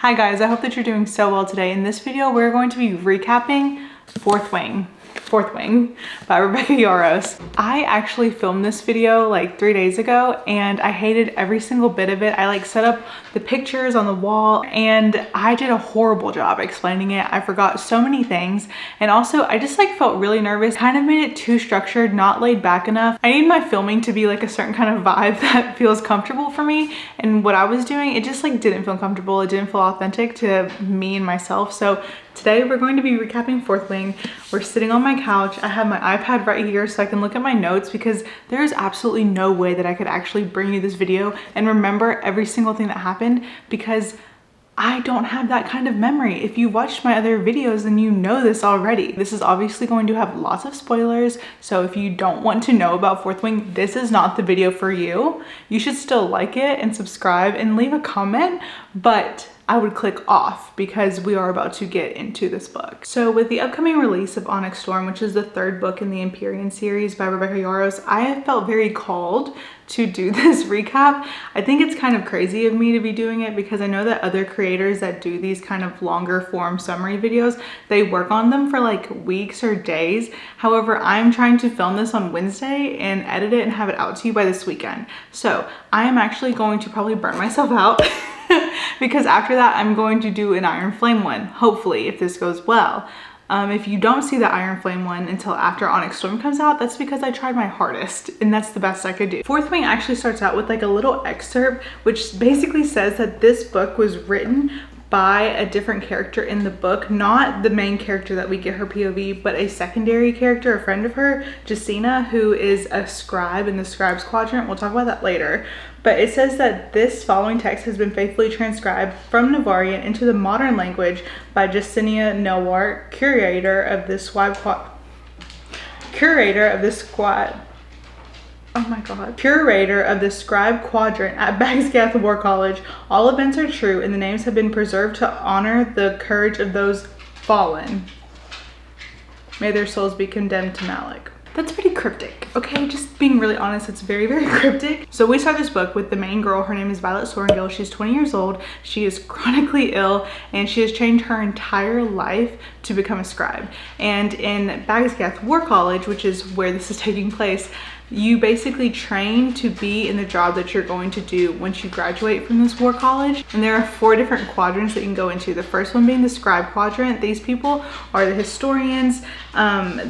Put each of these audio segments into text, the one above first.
Hi guys, I hope that you're doing so well today. In this video, we're going to be recapping Fourth Wing by Rebecca Yarros. I actually filmed this video like 3 days ago and I hated every single bit of it. I like set up the pictures on the wall and I did a horrible job explaining it. I forgot so many things, and also I just like felt really nervous. Kind of made it too structured, not laid back enough. I need my filming to be like a certain kind of vibe that feels comfortable for me, and what I was doing, it just like didn't feel comfortable. It didn't feel authentic to me and myself. So today we're going to be recapping Fourth Wing. We're sitting on my couch. I have my iPad right here so I can look at my notes, because there is absolutely no way that I could actually bring you this video and remember every single thing that happened, because I don't have that kind of memory. If you watched my other videos, then you know this already. This is obviously going to have lots of spoilers, so if you don't want to know about Fourth Wing, this is not the video for you. You should still like it and subscribe and leave a comment, but I would click off because we are about to get into this book. So with the upcoming release of Onyx Storm, which is the third book in the Empyrean series by Rebecca Yarros, I have felt very called to do this recap. I think it's kind of crazy of me to be doing it because I know that other creators that do these kind of longer form summary videos, they work on them for like weeks or days. However, I'm trying to film this on Wednesday and edit it and have it out to you by this weekend. So I am actually going to probably burn myself out because after that, I'm going to do an Iron Flame one, hopefully, if this goes well. If you don't see the Iron Flame one until after Onyx Storm comes out, that's because I tried my hardest and that's the best I could do. Fourth Wing actually starts out with like a little excerpt, which basically says that this book was written by a different character in the book, not the main character that we get her POV, but a secondary character, a friend of her, Jacina, who is a scribe in the Scribes Quadrant. We'll talk about that later. But it says that this following text has been faithfully transcribed from Navarian into the modern language by Jacina Nelwart, curator of this scribe quadrant at Bagsgath War College. All events are true and the names have been preserved to honor the courage of those fallen. May their souls be condemned to Malik. That's pretty cryptic, okay? Just being really honest, it's very, very cryptic. So we start this book with the main girl. Her name is Violet Sorrengill. She's 20 years old. She is chronically ill and she has changed her entire life to become a scribe. And in Bagsgath War College, which is where this is taking place, you basically train to be in the job that you're going to do once you graduate from this war college. And there are 4 different quadrants that you can go into. The first one being the scribe quadrant. These people are the historians.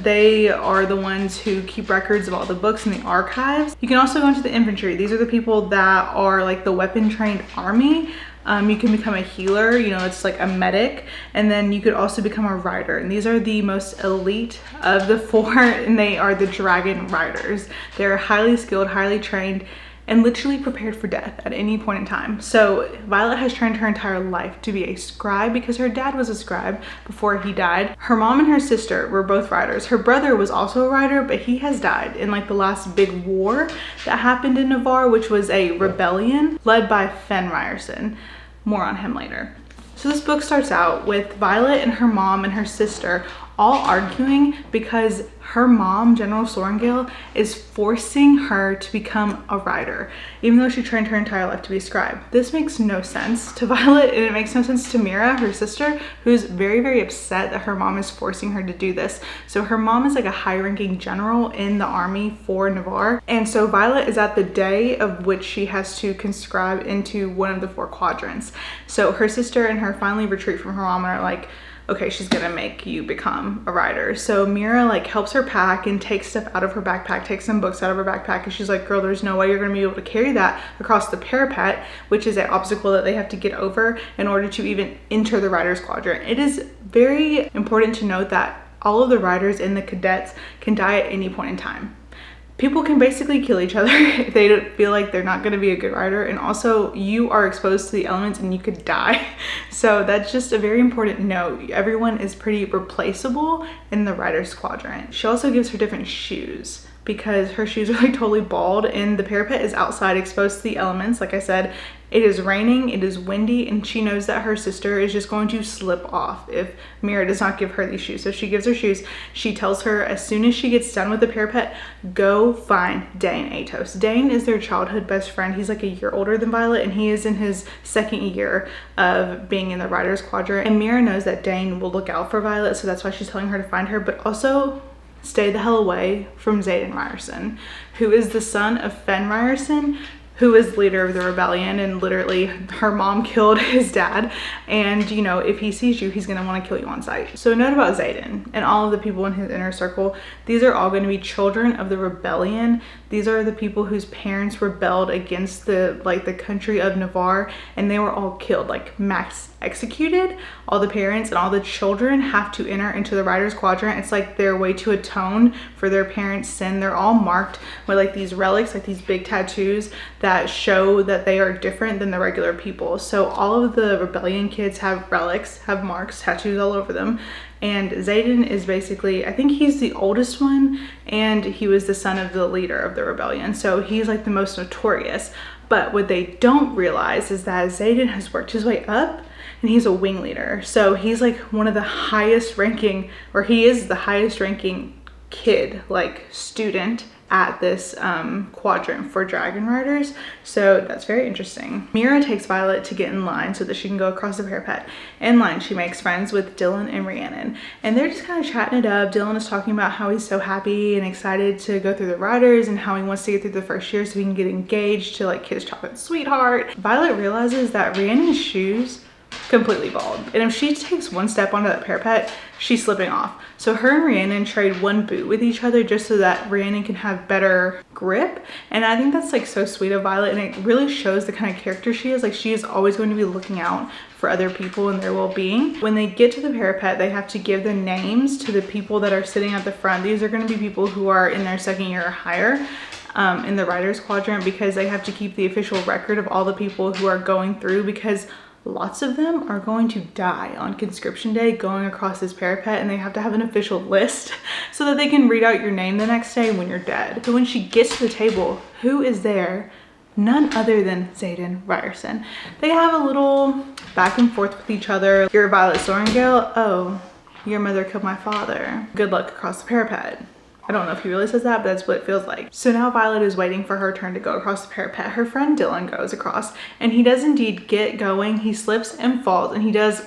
They are the ones who keep records of all the books in the archives. You can also go into the infantry. These are the people that are like the weapon trained army. You can become a healer, you know, it's like a medic, and then you could also become a rider. And these are the most elite of the 4, and they are the dragon riders. They're highly skilled, highly trained, and literally prepared for death at any point in time. So Violet has trained her entire life to be a scribe because her dad was a scribe before he died. Her mom and her sister were both riders. Her brother was also a rider, but he has died in like the last big war that happened in Navarre, which was a rebellion led by Xaden Riorson. More on him later. So this book starts out with Violet and her mom and her sister all arguing because her mom, General Sorrengill, is forcing her to become a rider, even though she trained her entire life to be a scribe. This makes no sense to Violet, and it makes no sense to Mira, her sister, who's very, very upset that her mom is forcing her to do this. So her mom is like a high-ranking general in the army for Navarre, and so Violet is at the day of which she has to conscribe into one of the 4 quadrants. So her sister and her finally retreat from her mom and are like, okay, she's gonna make you become a rider. So Mira like helps her pack and takes stuff out of her backpack, takes some books out of her backpack, and she's like, girl, there's no way you're gonna be able to carry that across the parapet, which is an obstacle that they have to get over in order to even enter the rider's quadrant. It is very important to note that all of the riders and the cadets can die at any point in time. People can basically kill each other if they don't feel like they're not going to be a good rider, and also you are exposed to the elements and you could die. So that's just a very important note. Everyone is pretty replaceable in the rider's quadrant. She also gives her different shoes, because her shoes are like totally bald, and the parapet is outside exposed to the elements. Like I said, it is raining, it is windy, and she knows that her sister is just going to slip off if Mira does not give her these shoes. So she gives her shoes. She tells her as soon as she gets done with the parapet, go find Dane Atos. Dane is their childhood best friend. He's like a year older than Violet, and he is in his second year of being in the Writers Quadrant. And Mira knows that Dane will look out for Violet, so that's why she's telling her to find her, but also stay the hell away from Xaden Riorson, who is the son of Fen Riorson, who is leader of the rebellion, and literally her mom killed his dad. And you know, if he sees you, he's gonna want to kill you on sight. So a note about Xaden and all of the people in his inner circle, these are all going to be children of the rebellion. These are the people whose parents rebelled against the country of Navarre, and they were all killed, like mass executed. All the parents and all the children have to enter into the Writers Quadrant. It's like their way to atone for their parents' sin. They're all marked with like these relics, like these big tattoos that show that they are different than the regular people. So all of the rebellion kids have relics, have marks, tattoos all over them. And Xaden is basically, I think he's the oldest one, and he was the son of the leader of the rebellion. So he's like the most notorious. But what they don't realize is that Xaden has worked his way up, and he's a wing leader. So he's like one of the highest ranking, or he is the highest ranking kid, like student at this quadrant for dragon riders. So that's very interesting. Mira takes Violet to get in line so that she can go across the parapet. In line, she makes friends with Dylan and Rhiannon, and they're just kind of chatting it up. Dylan is talking about how he's so happy and excited to go through the riders and how he wants to get through the first year so he can get engaged to like his chocolate sweetheart. Violet realizes that Rhiannon's shoes completely bald, and if she takes one step onto that parapet, she's slipping off. So her and Rhiannon trade one boot with each other just so that Rhiannon can have better grip. And I think that's like so sweet of Violet, and it really shows the kind of character she is. Like, she is always going to be looking out for other people and their well-being. When they get to the parapet, they have to give the names to the people that are sitting at the front. These are going to be people who are in their second year or higher in the Writers Quadrant, because they have to keep the official record of all the people who are going through, because lots of them are going to die on conscription day going across this parapet, and they have to have an official list so that they can read out your name the next day when you're dead. So when she gets to the table, who is there? None other than Xaden Riorson. They have a little back and forth with each other. You're Violet Sorrengail? Oh, your mother killed my father. Good luck across the parapet. I don't know if he really says that, but that's what it feels like. So now Violet is waiting for her turn to go across the parapet. Her friend Dylan goes across, and he does indeed get going. He slips and falls, and he does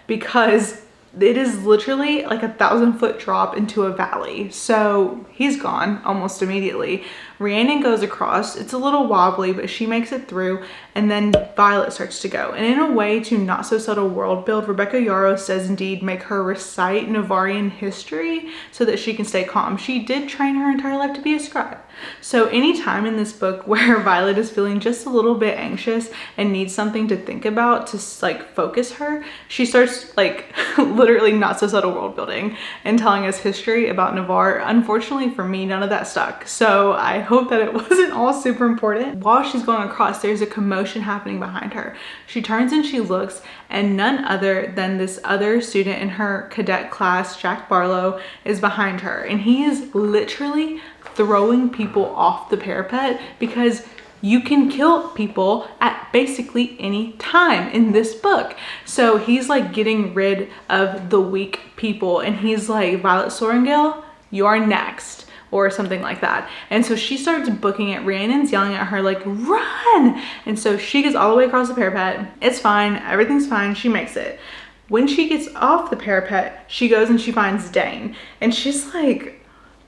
because it is literally like a 1,000-foot drop into a valley. So he's gone almost immediately. Rhiannon goes across. It's a little wobbly, but she makes it through, and then Violet starts to go. And in a way to not so subtle world build, Rebecca Yarros says indeed make her recite Navarrian history so that she can stay calm. She did train her entire life to be a scribe. So anytime in this book where Violet is feeling just a little bit anxious and needs something to think about to like focus her, she starts like literally not so subtle world building and telling us history about Navarre. Unfortunately for me, none of that stuck. So I hope that it wasn't all super important. While she's going across, there's a commotion happening behind her. She turns and she looks, and none other than this other student in her cadet class, Jack Barlow, is behind her. And he is literally throwing people off the parapet, because you can kill people at basically any time in this book. So he's like getting rid of the weak people, and he's like, Violet Sorrengail, you are next, or something like that. And so she starts booking it. Rhiannon's yelling at her like, run! And so she gets all the way across the parapet. It's fine, everything's fine, she makes it. When she gets off the parapet, she goes and she finds Dane, and she's like,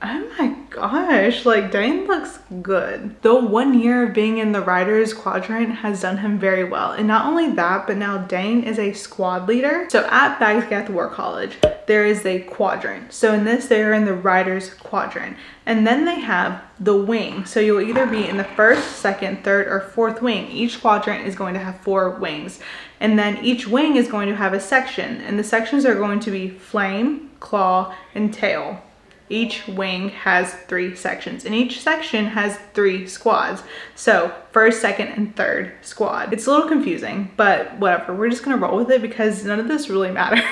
oh my gosh, like Dane looks good. The 1 year of being in the Writers Quadrant has done him very well. And not only that, but now Dane is a squad leader. So at Bagsgath War College, there is a quadrant. So in this, they're in the Writers Quadrant. And then they have the wing. So you'll either be in the first, second, third, or fourth wing. Each quadrant is going to have 4 wings. And then each wing is going to have a section. And the sections are going to be flame, claw, and tail. Each wing has 3 sections, and each section has 3 squads. So first, second, and third squad. It's a little confusing, but whatever. We're just gonna roll with it because none of this really matters.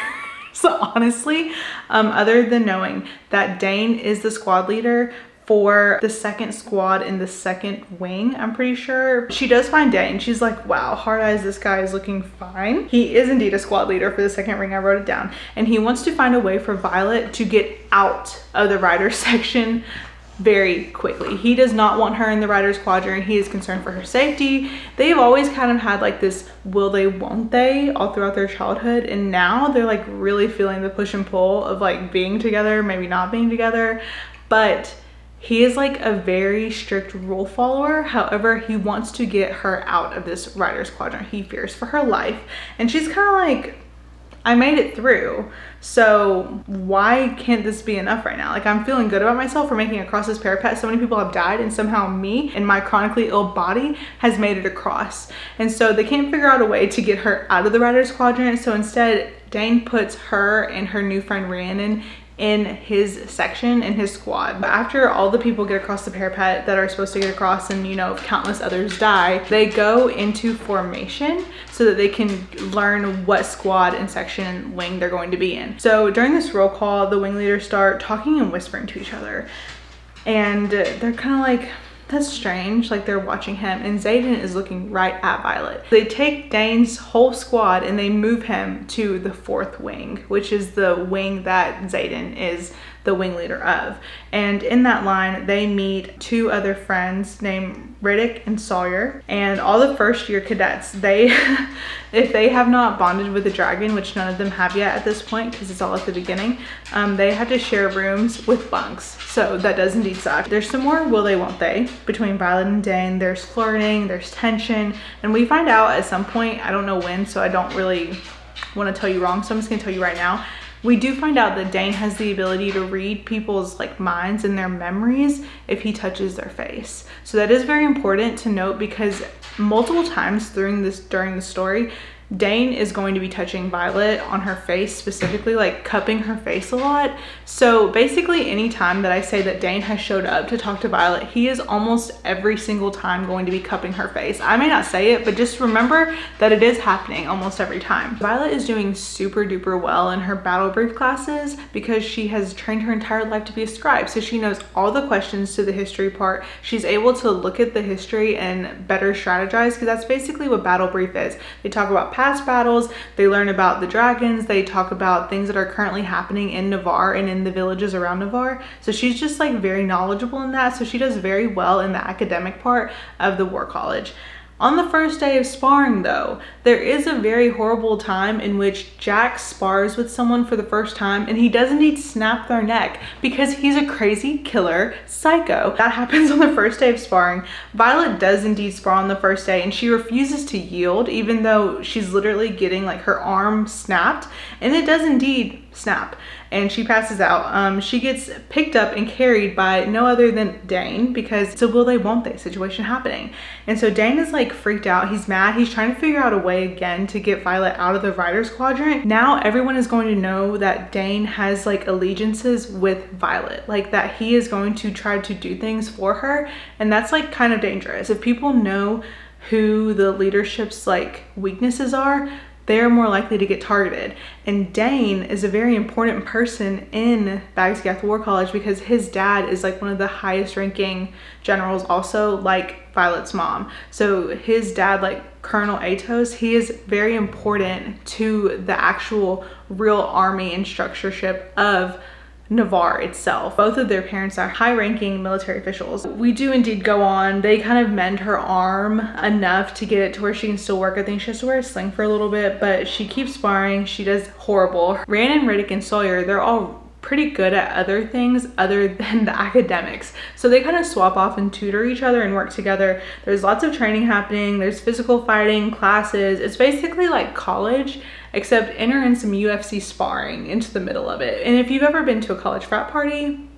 So honestly, other than knowing that Dane is the squad leader for the second squad in the second wing, I'm pretty sure. She does find Dane. She's like, wow, Hard Eyes, this guy is looking fine. He is indeed a squad leader for the second ring. I wrote it down. And he wants to find a way for Violet to get out of the Riders section very quickly. He does not want her in the Riders quadrant. He is concerned for her safety. They've always kind of had like this will they, won't they all throughout their childhood. And now they're like really feeling the push and pull of like being together, maybe not being together. But he is like a very strict rule follower. However, he wants to get her out of this Riders quadrant. He fears for her life. And she's kind of like, I made it through. So why can't this be enough right now? Like, I'm feeling good about myself for making it across this parapet. So many people have died, and somehow me and my chronically ill body has made it across. And so they can't figure out a way to get her out of the Riders quadrant. So instead, Dane puts her and her new friend Rhiannon in his section, in his squad. But after all the people get across the parapet that are supposed to get across, and you know, countless others die, they go into formation so that they can learn what squad and section and wing they're going to be in. So during this roll call, the wing leaders start talking and whispering to each other, and they're kind of like, that's strange, like they're watching him, and Xaden is looking right at Violet. They take Dane's whole squad and they move him to the fourth wing, which is the wing that Xaden is the wing leader of. And in that line, they meet two other friends named Riddick and Sawyer. And all the first year cadets, they, if they have not bonded with the dragon, which none of them have yet at this point because it's all at the beginning, they have to share rooms with bunks. So that does indeed suck. There's some more will they, won't they between Violet and Dane. There's flirting, there's tension, and we find out at some point, I don't know when, so I don't really want to tell you wrong, so I'm just gonna tell you right now. We do find out that Dane has the ability to read people's like minds and their memories if he touches their face. So that is very important to note, because multiple times during the story, Dane is going to be touching Violet on her face, specifically like cupping her face a lot. So basically any time that I say that Dane has showed up to talk to Violet, he is almost every single time going to be cupping her face. I may not say it, but just remember that it is happening almost every time. Violet is doing super duper well in her battle brief classes because she has trained her entire life to be a scribe. So she knows all the questions to the history part. She's able to look at the history and better strategize, because that's basically what battle brief is. They talk about past battles, they learn about the dragons, they talk about things that are currently happening in Navarre and in the villages around Navarre. So she's just like very knowledgeable in that. So she does very well in the academic part of the war college. On the first day of sparring though, there is a very horrible time in which Jack spars with someone for the first time, and he does indeed snap their neck because he's a crazy killer psycho. That happens on the first day of sparring. Violet does indeed spar on the first day, and she refuses to yield even though she's literally getting like her arm snapped, and it does indeed snap, and she passes out. She gets picked up and carried by no other than Dane, because it's a will they, won't they situation happening. And so Dane is like freaked out, he's mad, he's trying to figure out a way again to get Violet out of the Riders quadrant. Now everyone is going to know that Dane has like allegiances with Violet, like that he is going to try to do things for her, and that's like kind of dangerous. If people know who the leadership's like weaknesses are, they're more likely to get targeted. And Dane is a very important person in Bagscath War College because his dad is like one of the highest ranking generals, also like Violet's mom. So his dad, like Colonel Atos, he is very important to the actual real army and structureship of Navarre itself. Both of their parents are high-ranking military officials. We do indeed go on. They kind of mend her arm enough to get it to where she can still work. I think she has to wear a sling for a little bit, but she keeps sparring. She does horrible. Rhiannon, Riddick, and Sawyer, they're all pretty good at other things other than the academics. So they kind of swap off and tutor each other and work together. There's lots of training happening. There's physical fighting, classes. It's basically like college, except enter in some UFC sparring into the middle of it. And if you've ever been to a college frat party,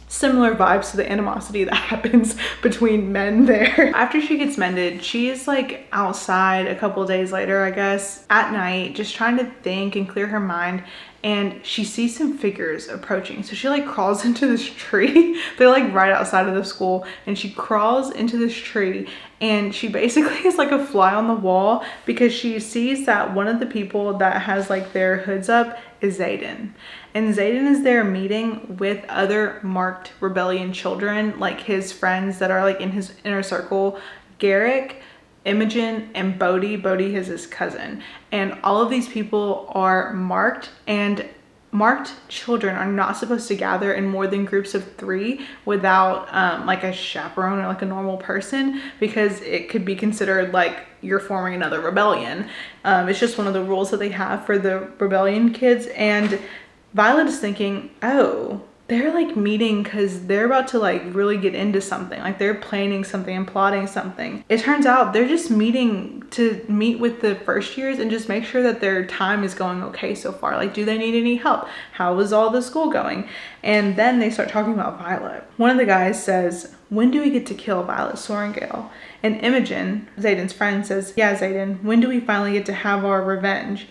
similar vibes to the animosity that happens between men there. After she gets mended, she is like outside a couple days later, I guess, at night, just trying to think and clear her mind. and she sees some figures approaching. So she like crawls into this tree. They're like right outside of the school, and she crawls into this tree, and she basically is like a fly on the wall because she sees that one of the people that has like their hoods up is Xaden. And Xaden is there meeting with other marked rebellion children, like his friends that are like in his inner circle, Garrick, Imogen, and Bodhi. Bodhi is his cousin. And all of these people are marked, and marked children are not supposed to gather in more than groups of 3 without like a chaperone or like a normal person, because it could be considered like you're forming another rebellion. It's just one of the rules that they have for the rebellion kids. And Violet is thinking, oh, they're like meeting because they're about to like really get into something. Like they're planning something and plotting something. It turns out they're just meeting to meet with the first years and just make sure that their time is going okay so far. Like, do they need any help? How is all the school going? And then they start talking about Violet. One of the guys says, when do we get to kill Violet Sorrengail? And Imogen, Xaden's friend, says, yeah, Xaden, when do we finally get to have our revenge?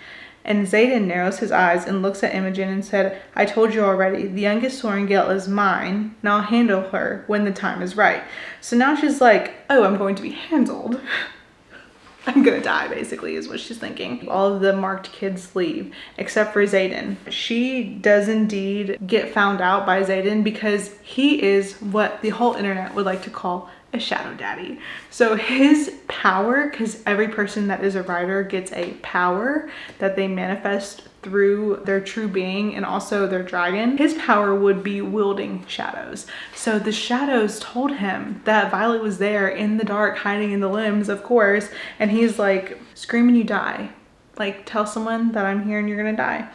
And Xaden narrows his eyes and looks at Imogen and said, I told you already, the youngest Sorrengail is mine. Now I'll handle her when the time is right. So now she's like, oh, I'm going to be handled. I'm gonna die, basically, is what she's thinking. All of the marked kids leave, except for Xaden. She does indeed get found out by Xaden because he is what the whole internet would like to call a shadow daddy. So his power, because every person that is a writer gets a power that they manifest through their true being and also their dragon, his power would be wielding shadows. So the shadows told him that Violet was there in the dark, hiding in the limbs, of course, and he's like, scream and you die. Like, tell someone that I'm here and you're gonna die.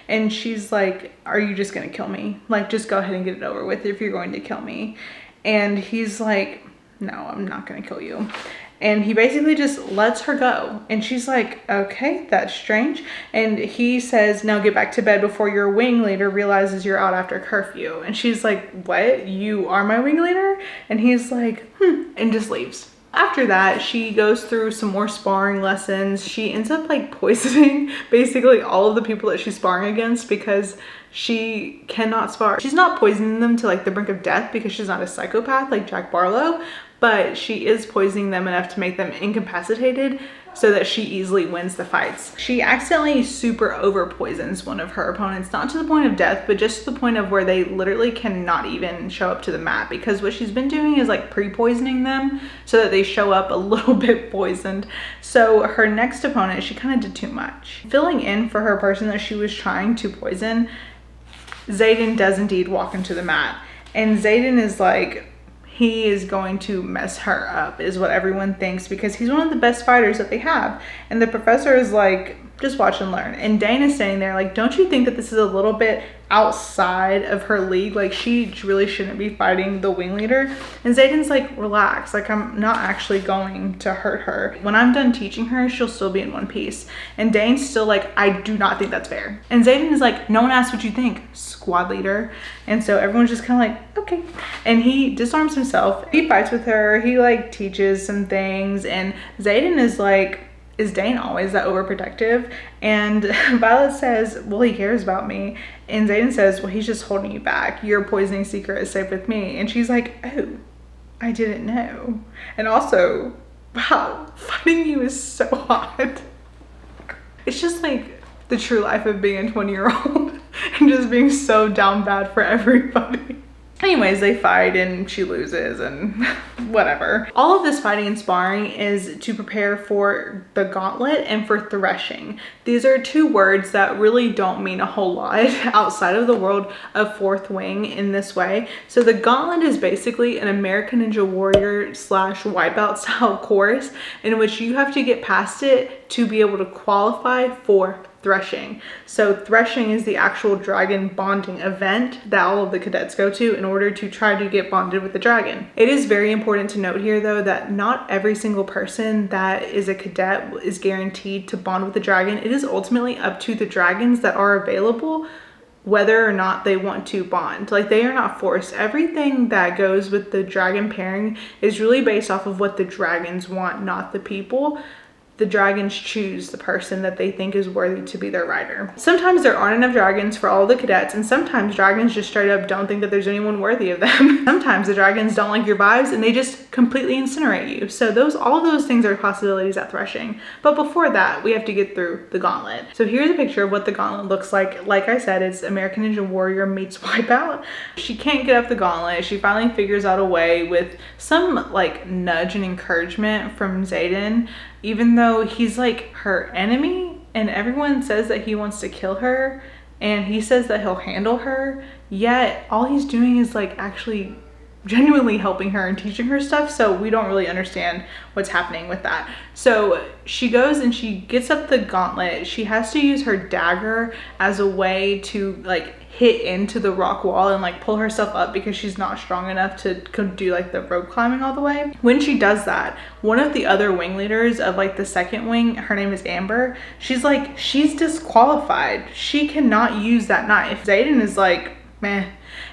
And she's like, are you just gonna kill me? Like, just go ahead and get it over with if you're going to kill me. And he's like, no, I'm not gonna kill you. And he basically just lets her go. And she's like, okay, that's strange. And he says, now get back to bed before your wing leader realizes you're out after curfew. And she's like, what? You are my wing leader? And he's like, and just leaves. After that, she goes through some more sparring lessons. She ends up like poisoning basically all of the people that she's sparring against because she cannot spar. She's not poisoning them to like the brink of death because she's not a psychopath like Jack Barlow, but she is poisoning them enough to make them incapacitated so that she easily wins the fights. She accidentally super over poisons one of her opponents, not to the point of death, but just to the point of where they literally cannot even show up to the mat, because what she's been doing is like pre-poisoning them so that they show up a little bit poisoned. So her next opponent, she kind of did too much. Filling in for her person that she was trying to poison, Xaden does indeed walk into the mat, and Xaden is like, he is going to mess her up, is what everyone thinks, because he's one of the best fighters that they have. And the professor is like, just watch and learn. And Dane is standing there like, don't you think that this is a little bit outside of her league? Like, she really shouldn't be fighting the wing leader. And Xaden's like, relax, like, I'm not actually going to hurt her. When I'm done teaching her, she'll still be in one piece. And Dane's still like, I do not think that's fair. And Xaden is like, no one asked what you think, squad leader. And so everyone's just kind of like, okay. And he disarms himself. He fights with her. He like teaches some things. And Xaden is like, is Dane always that overprotective? And Violet says, well, he cares about me. And Xaden says, well, he's just holding you back. Your poisoning secret is safe with me. And she's like, oh, I didn't know. And also, wow, fighting you is so hot. It's just like the true life of being a 20-year-old and just being so down bad for everybody. Anyways, they fight and she loses and whatever. All of this fighting and sparring is to prepare for the gauntlet and for threshing. These are two words that really don't mean a whole lot outside of the world of Fourth Wing in this way. So the gauntlet is basically an American Ninja Warrior / Wipeout style course in which you have to get past it to be able to qualify for threshing. So threshing is the actual dragon bonding event that all of the cadets go to in order to try to get bonded with the dragon. It is very important to note here though that not every single person that is a cadet is guaranteed to bond with the dragon. It is ultimately up to the dragons that are available whether or not they want to bond. Like, they are not forced. Everything that goes with the dragon pairing is really based off of what the dragons want, not the people. the dragons choose the person that they think is worthy to be their rider. Sometimes there aren't enough dragons for all the cadets, and sometimes dragons just straight up don't think that there's anyone worthy of them. Sometimes the dragons don't like your vibes and they just completely incinerate you. So all of those things are possibilities at threshing. But before that, we have to get through the gauntlet. So here's a picture of what the gauntlet looks like. Like I said, it's American Ninja Warrior meets Wipeout. She can't get up the gauntlet. She finally figures out a way with some like nudge and encouragement from Xaden, even though he's like her enemy and everyone says that he wants to kill her and he says that he'll handle her, yet all he's doing is like actually genuinely helping her and teaching her stuff. So we don't really understand what's happening with that. So she goes and she gets up the gauntlet. She has to use her dagger as a way to like hit into the rock wall and like pull herself up because she's not strong enough to do like the rope climbing all the way. When she does that, one of the other wing leaders of like the second wing, her name is Amber, she's disqualified. She cannot use that knife. Xaden is like, meh.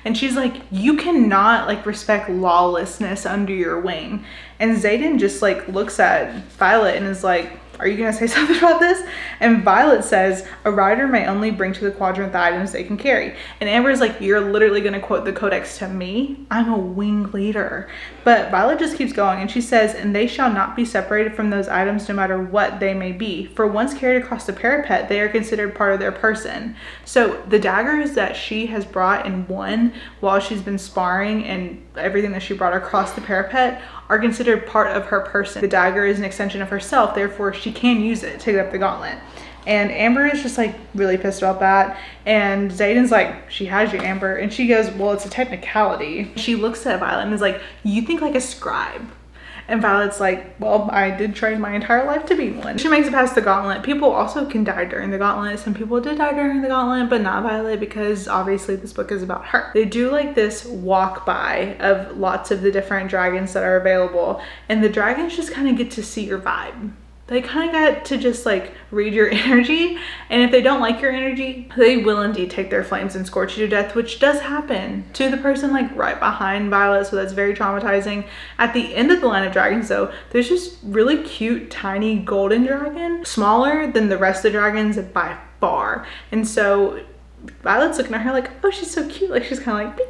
And she's like, you cannot like respect lawlessness under your wing. And Xaden just like looks at Violet and is like, are you gonna say something about this? And Violet says, a rider may only bring to the quadrant the items they can carry. And Amber's like, you're literally gonna quote the codex to me? I'm a wing leader. But Violet just keeps going and she says, and they shall not be separated from those items no matter what they may be. For once carried across the parapet, they are considered part of their person. So the daggers that she has brought and won while she's been sparring and everything that she brought across the parapet are considered part of her person. The dagger is an extension of herself, therefore she can use it to get up the gauntlet. And Amber is just like really pissed about that. And Xaden's like, she has you, Amber. And she goes, well, it's a technicality. She looks at Violet and is like, you think like a scribe. And Violet's like, well, I did train my entire life to be one. She makes it past the gauntlet. People also can die during the gauntlet. Some people did die during the gauntlet, but not Violet because obviously this book is about her. They do like this walk by of lots of the different dragons that are available. And the dragons just kind of get to see your vibe. They kind of got to just like read your energy, and if they don't like your energy, they will indeed take their flames and scorch you to death, which does happen to the person like right behind Violet, so that's very traumatizing. At the end of the line of dragons though, there's just really cute tiny golden dragon, smaller than the rest of the dragons by far. And so Violet's looking at her like, oh, she's so cute, like she's kind of like beep.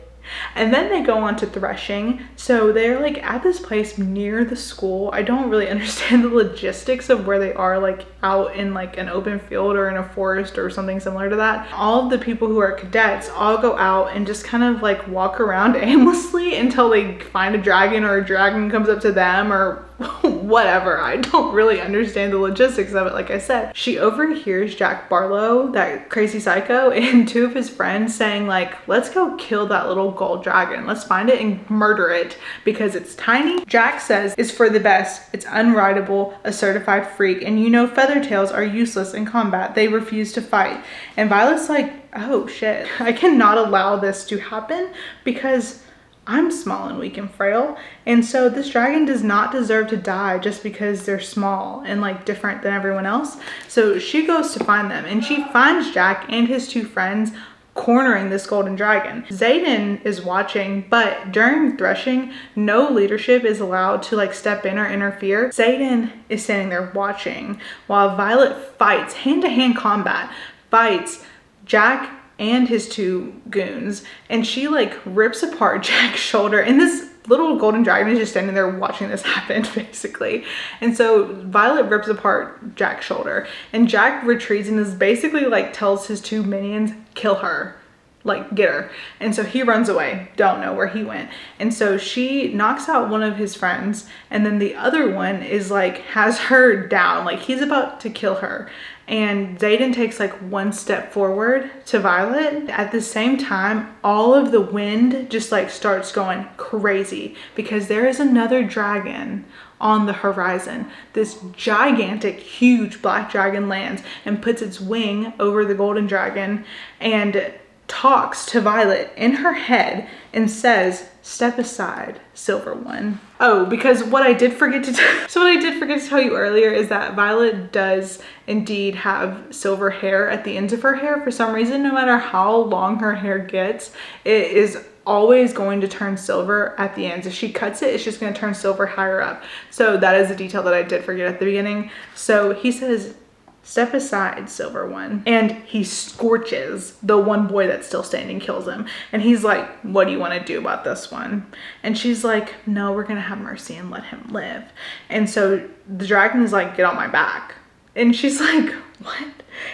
And then they go on to threshing. So they're like at this place near the school. I don't really understand the logistics of where they are, like out in like an open field or in a forest or something similar to that. All of the people who are cadets all go out and just kind of like walk around aimlessly until they find a dragon or a dragon comes up to them or whatever. I don't really understand the logistics of it. Like I said, she overhears Jack Barlow, that crazy psycho, and two of his friends saying like, let's go kill that little gold dragon. Let's find it and murder it because it's tiny. Jack says it's for the best. It's unrideable, a certified freak, and you know feathertails are useless in combat. They refuse to fight. And Violet's like, oh shit, I cannot allow this to happen because I'm small and weak and frail. And so this dragon does not deserve to die just because they're small and like different than everyone else. So she goes to find them and she finds Jack and his two friends cornering this golden dragon. Xaden is watching, but during threshing, no leadership is allowed to like step in or interfere. Xaden is standing there watching while Violet fights hand-to-hand combat, fights Jack and his two goons, and she like rips apart Jack's shoulder, and this little golden dragon is just standing there watching this happen basically. And so Violet rips apart Jack's shoulder and Jack retreats and is basically like tells his two minions, kill her, like get her. And so he runs away, don't know where he went. And so she knocks out one of his friends, and then the other one is like has her down, like he's about to kill her. And Xaden takes like one step forward to Violet. At the same time, all of the wind just like starts going crazy because there is another dragon on the horizon. This gigantic, huge black dragon lands and puts its wing over the golden dragon and talks to Violet in her head and says, step aside, Silver One. Oh, because what I did forget to tell you earlier is that Violet does indeed have silver hair at the ends of her hair for some reason. No matter how long her hair gets, it is always going to turn silver at the ends. If she cuts it, it's just going to turn silver higher up. So that is a detail that I did forget at the beginning. So he says, step aside, silver one. And he scorches the one boy that's still standing, kills him. And he's like, what do you want to do about this one? And she's like, no, we're going to have mercy and let him live. And so the dragon is like, get on my back. And she's like, what?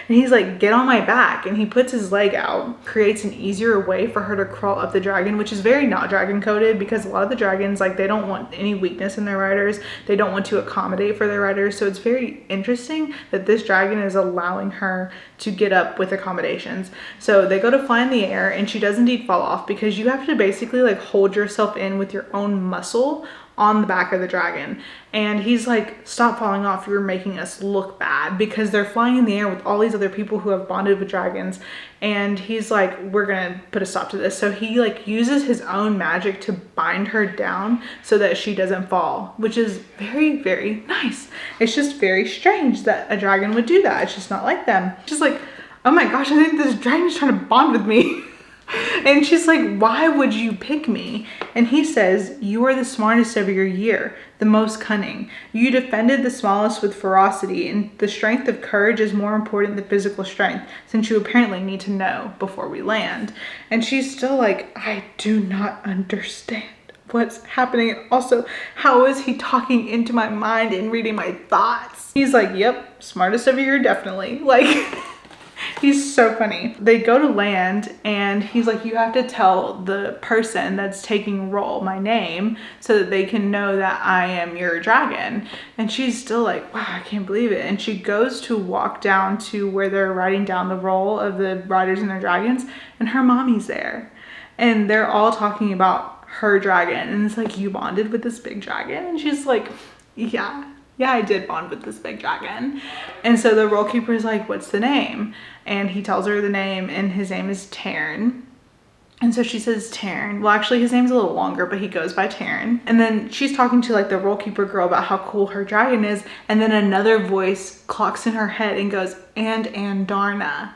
And he's like, get on my back. And he puts his leg out, creates an easier way for her to crawl up the dragon, which is very not dragon coded, because a lot of the dragons, like, they don't want any weakness in their riders. They don't want to accommodate for their riders. So it's very interesting that this dragon is allowing her to get up with accommodations. So they go to fly in the air, and she does indeed fall off, because you have to basically like hold yourself in with your own muscle on the back of the dragon. And he's like, stop falling off, you're making us look bad, because they're flying in the air with all these other people who have bonded with dragons. And he's like, we're gonna put a stop to this. So he like uses his own magic to bind her down so that she doesn't fall, which is very, very nice. It's just very strange that a dragon would do that. It's just not like them. Just like, oh my gosh, I think this dragon's trying to bond with me. And she's like, why would you pick me? And he says, you are the smartest of your year, the most cunning. You defended the smallest with ferocity, and the strength of courage is more important than physical strength, since you apparently need to know before we land. And she's still like, I do not understand what's happening. Also, how is he talking into my mind and reading my thoughts? He's like, yep, smartest of your year, definitely. Like... He's so funny. They go to land, and he's like, you have to tell the person that's taking roll my name so that they can know that I am your dragon. And she's still like, wow, I can't believe it. And she goes to walk down to where they're writing down the roll of the riders and their dragons, and her mommy's there. And they're all talking about her dragon. And it's like, you bonded with this big dragon? And she's like, yeah, I did bond with this big dragon. And so the roll keeper is like, what's the name? And he tells her the name, and his name is Taryn. And so she says Taryn. Well, actually his name's a little longer, but he goes by Taryn. And then she's talking to like the roll keeper girl about how cool her dragon is. And then another voice clocks in her head and goes, and Andarna.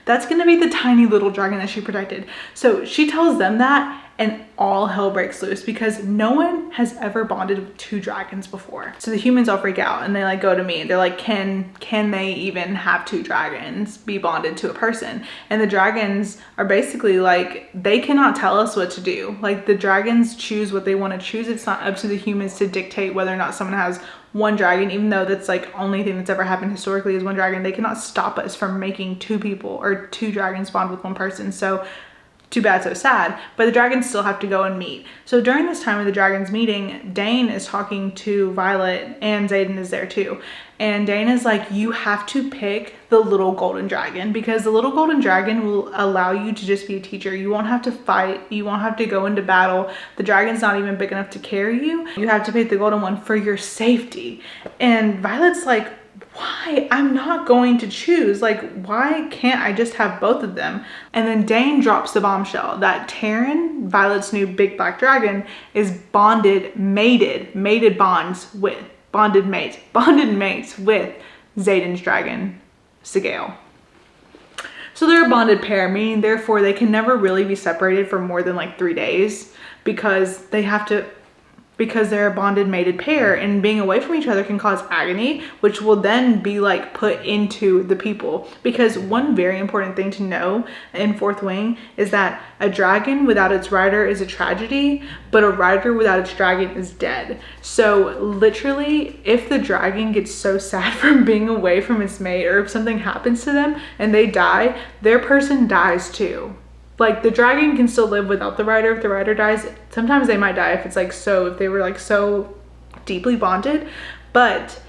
That's gonna be the tiny little dragon that she protected. So she tells them that, and all hell breaks loose, because no one has ever bonded with two dragons before. So the humans all freak out, and they like go to me. They're like, can they even have two dragons be bonded to a person? And the dragons are basically like, they cannot tell us what to do. Like, the dragons choose what they want to choose. It's not up to the humans to dictate whether or not someone has one dragon, even though that's like only thing that's ever happened historically is one dragon. They cannot stop us from making two people or two dragons bond with one person. So too bad, so sad. But the dragons still have to go and meet. So during this time of the dragons meeting, Dane is talking to Violet, and Xaden is there too. And Dane is like, you have to pick the little golden dragon, because the little golden dragon will allow you to just be a teacher. You won't have to fight. You won't have to go into battle. The dragon's not even big enough to carry you. You have to pick the golden one for your safety. And Violet's like, why? I'm not going to choose. Like, why can't I just have both of them? And then Dane drops the bombshell that Taryn, Violet's new big black dragon, is bonded mates with Xaden's dragon, Sigale. So they're a bonded pair, meaning therefore they can never really be separated for more than like 3 days, because they're a bonded mated pair, and being away from each other can cause agony, which will then be like put into the people. Because one very important thing to know in Fourth Wing is that a dragon without its rider is a tragedy, but a rider without its dragon is dead. So literally, if the dragon gets so sad from being away from its mate, or if something happens to them and they die, their person dies too. Like, the dragon can still live without the rider. If the rider dies, sometimes they might die if it's like if they were like so deeply bonded, but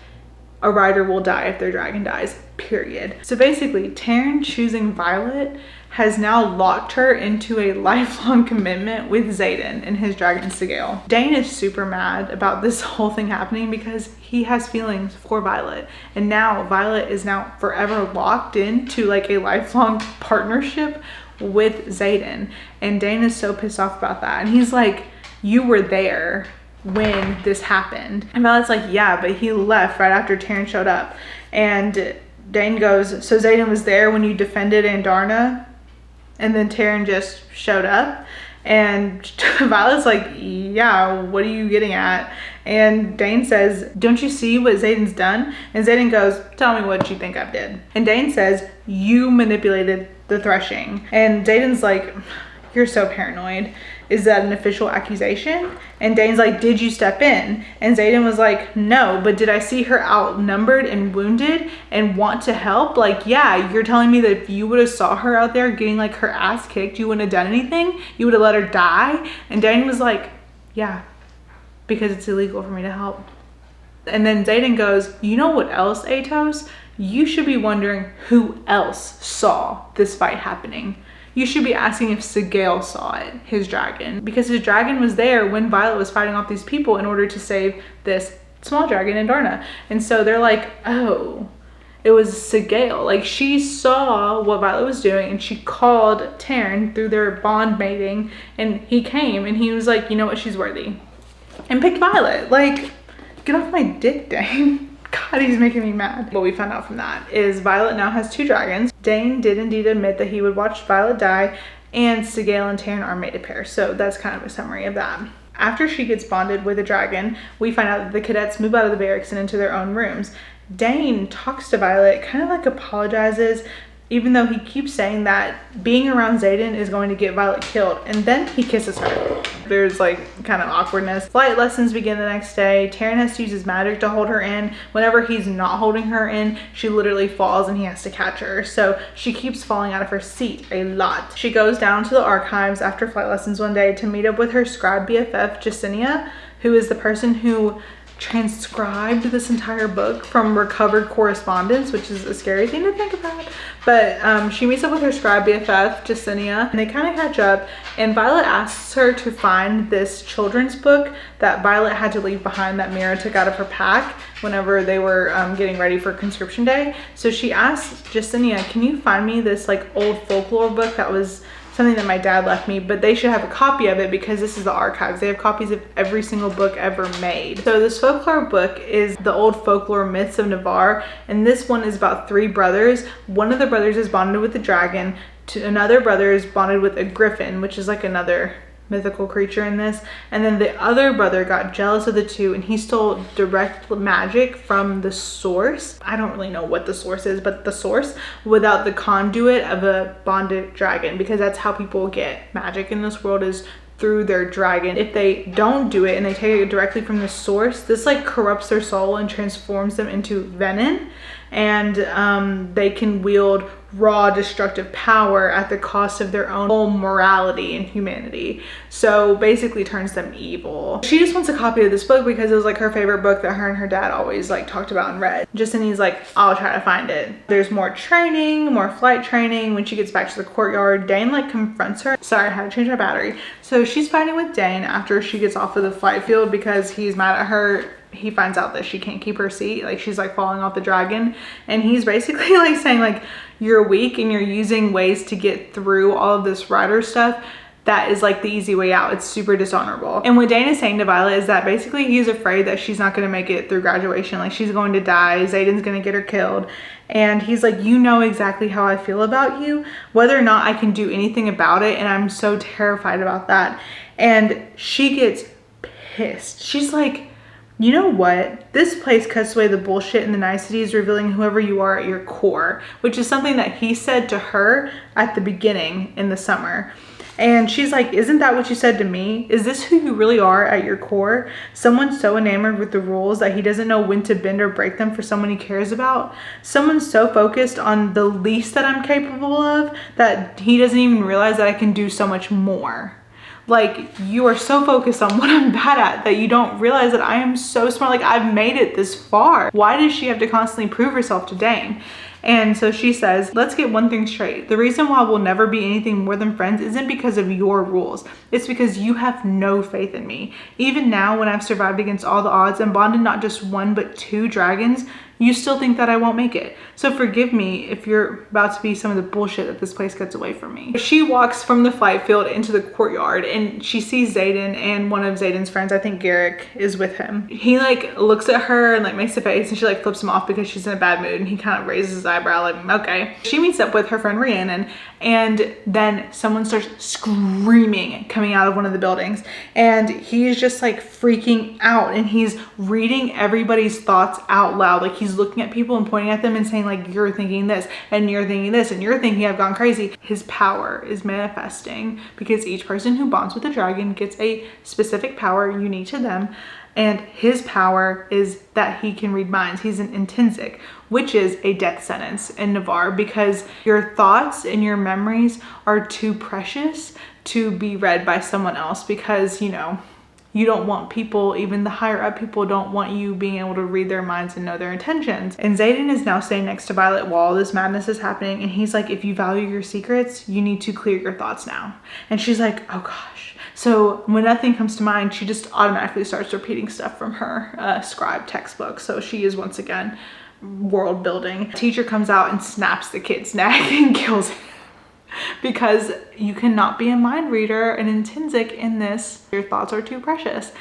a rider will die if their dragon dies, period. So basically, Taryn choosing Violet has now locked her into a lifelong commitment with Xaden and his dragon Sigale. Dane is super mad about this whole thing happening, because he has feelings for Violet, and now Violet is now forever locked into like a lifelong partnership with Xaden. And Dane is so pissed off about that, and he's like, you were there when this happened. And Violet's like, yeah, but he left right after Taryn showed up. And Dane goes, so Xaden was there when you defended Andarna? And then Taryn just showed up. And Violet's like, yeah, what are you getting at? And Dane says, don't you see what Xaden's done? And Xaden goes, tell me what you think I did. And Dane says, you manipulated the threshing. And Xaden's like, you're so paranoid. Is that an official accusation? And Dane's like, did you step in? And Xaden was like, no, but did I see her outnumbered and wounded and want to help? Like, yeah, you're telling me that if you would have saw her out there getting like her ass kicked, you wouldn't have done anything? You would have let her die? And Dane was like, yeah, because it's illegal for me to help. And then Xaden goes, you know what else, Atos? You should be wondering who else saw this fight happening. You should be asking if Sigale saw it, his dragon, because his dragon was there when Violet was fighting off these people in order to save this small dragon in Darna. And so they're like, oh, it was Sigale. Like, she saw what Violet was doing and she called Taryn through their bond mating, and he came and he was like, you know what, she's worthy, and picked Violet. Like, get off my dick, Dane. God, he's making me mad. What we found out from that is Violet now has 2 dragons. Dane did indeed admit that he would watch Violet die, and Sigale and Taryn are mated pair. So that's kind of a summary of that. After she gets bonded with a dragon, we find out that the cadets move out of the barracks and into their own rooms. Dane talks to Violet, kind of like apologizes, even though he keeps saying that being around Xaden is going to get Violet killed, and then he kisses her. There's like kind of awkwardness. Flight lessons begin the next day. Taryn has to use his magic to hold her in. Whenever he's not holding her in, she literally falls and he has to catch her. So she keeps falling out of her seat a lot. She goes down to the archives after flight lessons one day to meet up with her scribe BFF, Jacinia, who is the person who transcribed this entire book from recovered correspondence, which is a scary thing to think about. But she meets up with her scribe BFF, Jacinia, and they kind of catch up, and Violet asks her to find this children's book that Violet had to leave behind, that Mira took out of her pack whenever they were getting ready for conscription day. So she asks Jacinia, can you find me this like old folklore book that was something that my dad left me, but they should have a copy of it because this is the archives. They have copies of every single book ever made. So this folklore book is the old folklore myths of Navarre, and this one is about 3 brothers. One of the brothers is bonded with a dragon, another brother is bonded with a griffin, which is like another mythical creature in this, and then the other brother got jealous of the 2 and he stole direct magic from the source. I don't really know what the source is, but the source, without the conduit of a bonded dragon, because that's how people get magic in this world, is through their dragon. If they don't do it and they take it directly from the source, this like corrupts their soul and transforms them into venom, and they can wield raw destructive power at the cost of their own whole morality and humanity. So basically turns them evil. She just wants a copy of this book because it was like her favorite book that her and her dad always like talked about and read. Justini's like, I'll try to find it. There's more training, more flight training. When she gets back to the courtyard, Dane like confronts her. Sorry, I had to change my battery. So she's fighting with Dane after she gets off of the flight field because he's mad at her. He finds out that she can't keep her seat, like she's like falling off the dragon, and he's basically like saying like, you're weak and you're using ways to get through all of this rider stuff that is like the easy way out. It's super dishonorable. And what Dane is saying to Violet is that basically he's afraid that she's not going to make it through graduation, like she's going to die, Xaden's going to get her killed, and he's like, you know exactly how I feel about you, whether or not I can do anything about it, and I'm so terrified about that. And she gets pissed. She's like, you know what? This place cuts away the bullshit and the niceties, revealing whoever you are at your core, which is something that he said to her at the beginning in the summer. And she's like, isn't that what you said to me? Is this who you really are at your core? Someone so enamored with the rules that he doesn't know when to bend or break them for someone he cares about? Someone so focused on the least that I'm capable of that he doesn't even realize that I can do so much more. Like, you are so focused on what I'm bad at that you don't realize that I am so smart. Like, I've made it this far. Why does she have to constantly prove herself to Dane? And so she says, let's get one thing straight. The reason why we'll never be anything more than friends isn't because of your rules. It's because you have no faith in me. Even now, when I've survived against all the odds and bonded not just 1 but 2 dragons, you still think that I won't make it. So forgive me if you're about to be some of the bullshit that this place gets away from me. She walks from the flight field into the courtyard and she sees Xaden and one of Xaden's friends, I think Garrick, is with him. He like looks at her and like makes a face, and she like flips him off because she's in a bad mood, and he kind of raises his eyebrow like, okay. She meets up with her friend Rhiannon, and then someone starts screaming coming out of one of the buildings, and he's just like freaking out, and he's reading everybody's thoughts out loud. Like he's looking at people and pointing at them and saying like, you're thinking this and you're thinking this and you're thinking I've gone crazy. His power is manifesting because each person who bonds with a dragon gets a specific power unique to them, and his power is that he can read minds. He's an intrinsic, which is a death sentence in Navarre, because your thoughts and your memories are too precious to be read by someone else, because you know, you don't want people, even the higher up people, don't want you being able to read their minds and know their intentions. And Xaden is now staying next to Violet while this madness is happening, and he's like, if you value your secrets, you need to clear your thoughts now. And she's like, oh gosh. So when nothing comes to mind, she just automatically starts repeating stuff from her scribe textbook. So she is once again world building. Teacher comes out and snaps the kid's neck and kills him. Because you cannot be a mind reader, an intrinsic in this. Your thoughts are too precious.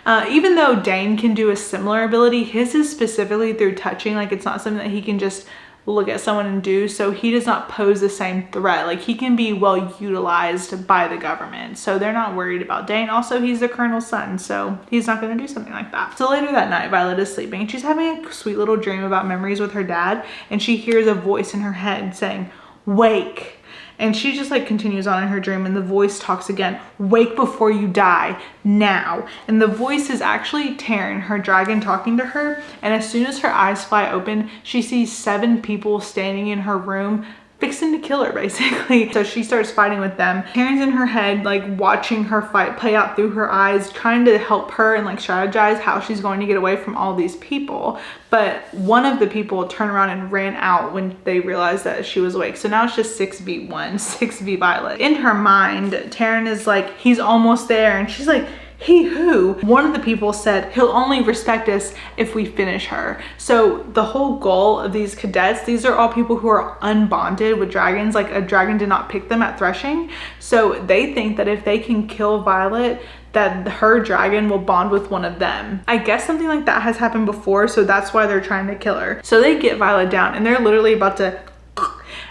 Even though Dane can do a similar ability, his is specifically through touching. Like it's not something that he can just look at someone and do. So he does not pose the same threat. Like he can be well utilized by the government. So they're not worried about Dane. Also, he's the colonel's son, so he's not going to do something like that. So later that night, Violet is sleeping and she's having a sweet little dream about memories with her dad. And she hears a voice in her head saying, wake. And she just like continues on in her dream, and the voice talks again, wake before you die now. And the voice is actually Taryn, her dragon, talking to her. And as soon as her eyes fly open, she sees 7 people standing in her room fixing to kill her basically. So she starts fighting with them. Taryn's in her head like watching her fight play out through her eyes, trying to help her and like strategize how she's going to get away from all these people. But one of the people turned around and ran out when they realized that she was awake. So now it's just 6v1, 6v Violet. In her mind, Taryn is like, he's almost there, and she's like, he who? One of the people said he'll only respect us if we finish her. So the whole goal of these cadets, these are all people who are unbonded with dragons. Like a dragon did not pick them at threshing. So they think that if they can kill Violet, that her dragon will bond with one of them. I guess something like that has happened before, so that's why they're trying to kill her. So they get Violet down and they're literally about to,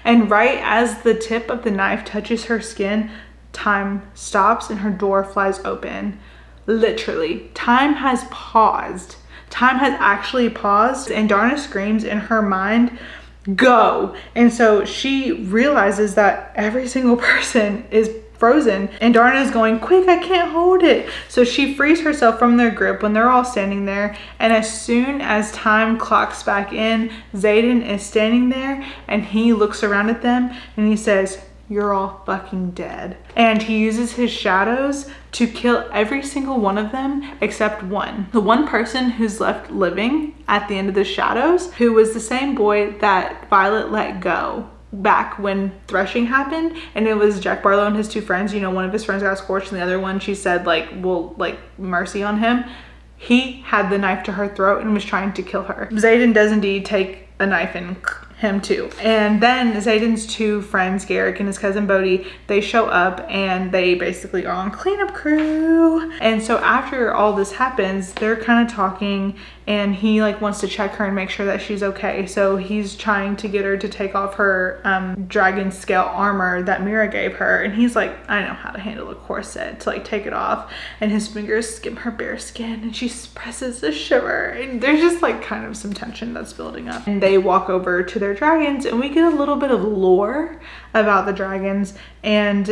and right as the tip of the knife touches her skin, time stops and her door flies open. Literally, time has paused. Time has actually paused, and Darna screams in her mind, go. And so she realizes that every single person is frozen, and Darna is going, quick, I can't hold it. So she frees herself from their grip when they're all standing there, and as soon as time clocks back in, Xaden is standing there and he looks around at them and he says, you're all fucking dead. And he uses his shadows to kill every single one of them except one. The one person who's left living at the end of the shadows, who was the same boy that Violet let go back when threshing happened. And it was Jack Barlow and his 2 friends. You know, one of his friends got scorched and the other one, she said like, well, like mercy on him. He had the knife to her throat and was trying to kill her. Xaden does indeed take a knife and him too. And then Xaden's 2 friends, Garrick and his cousin Bodhi, they show up and they basically are on cleanup crew. And so after all this happens, they're kind of talking, and he like wants to check her and make sure that she's okay. So he's trying to get her to take off her dragon scale armor that Mira gave her, and he's like, I know how to handle a corset, to like take it off, and his fingers skim her bare skin and she presses a shiver, and there's just like kind of some tension that's building up. And they walk over to their dragons, and we get a little bit of lore about the dragons, and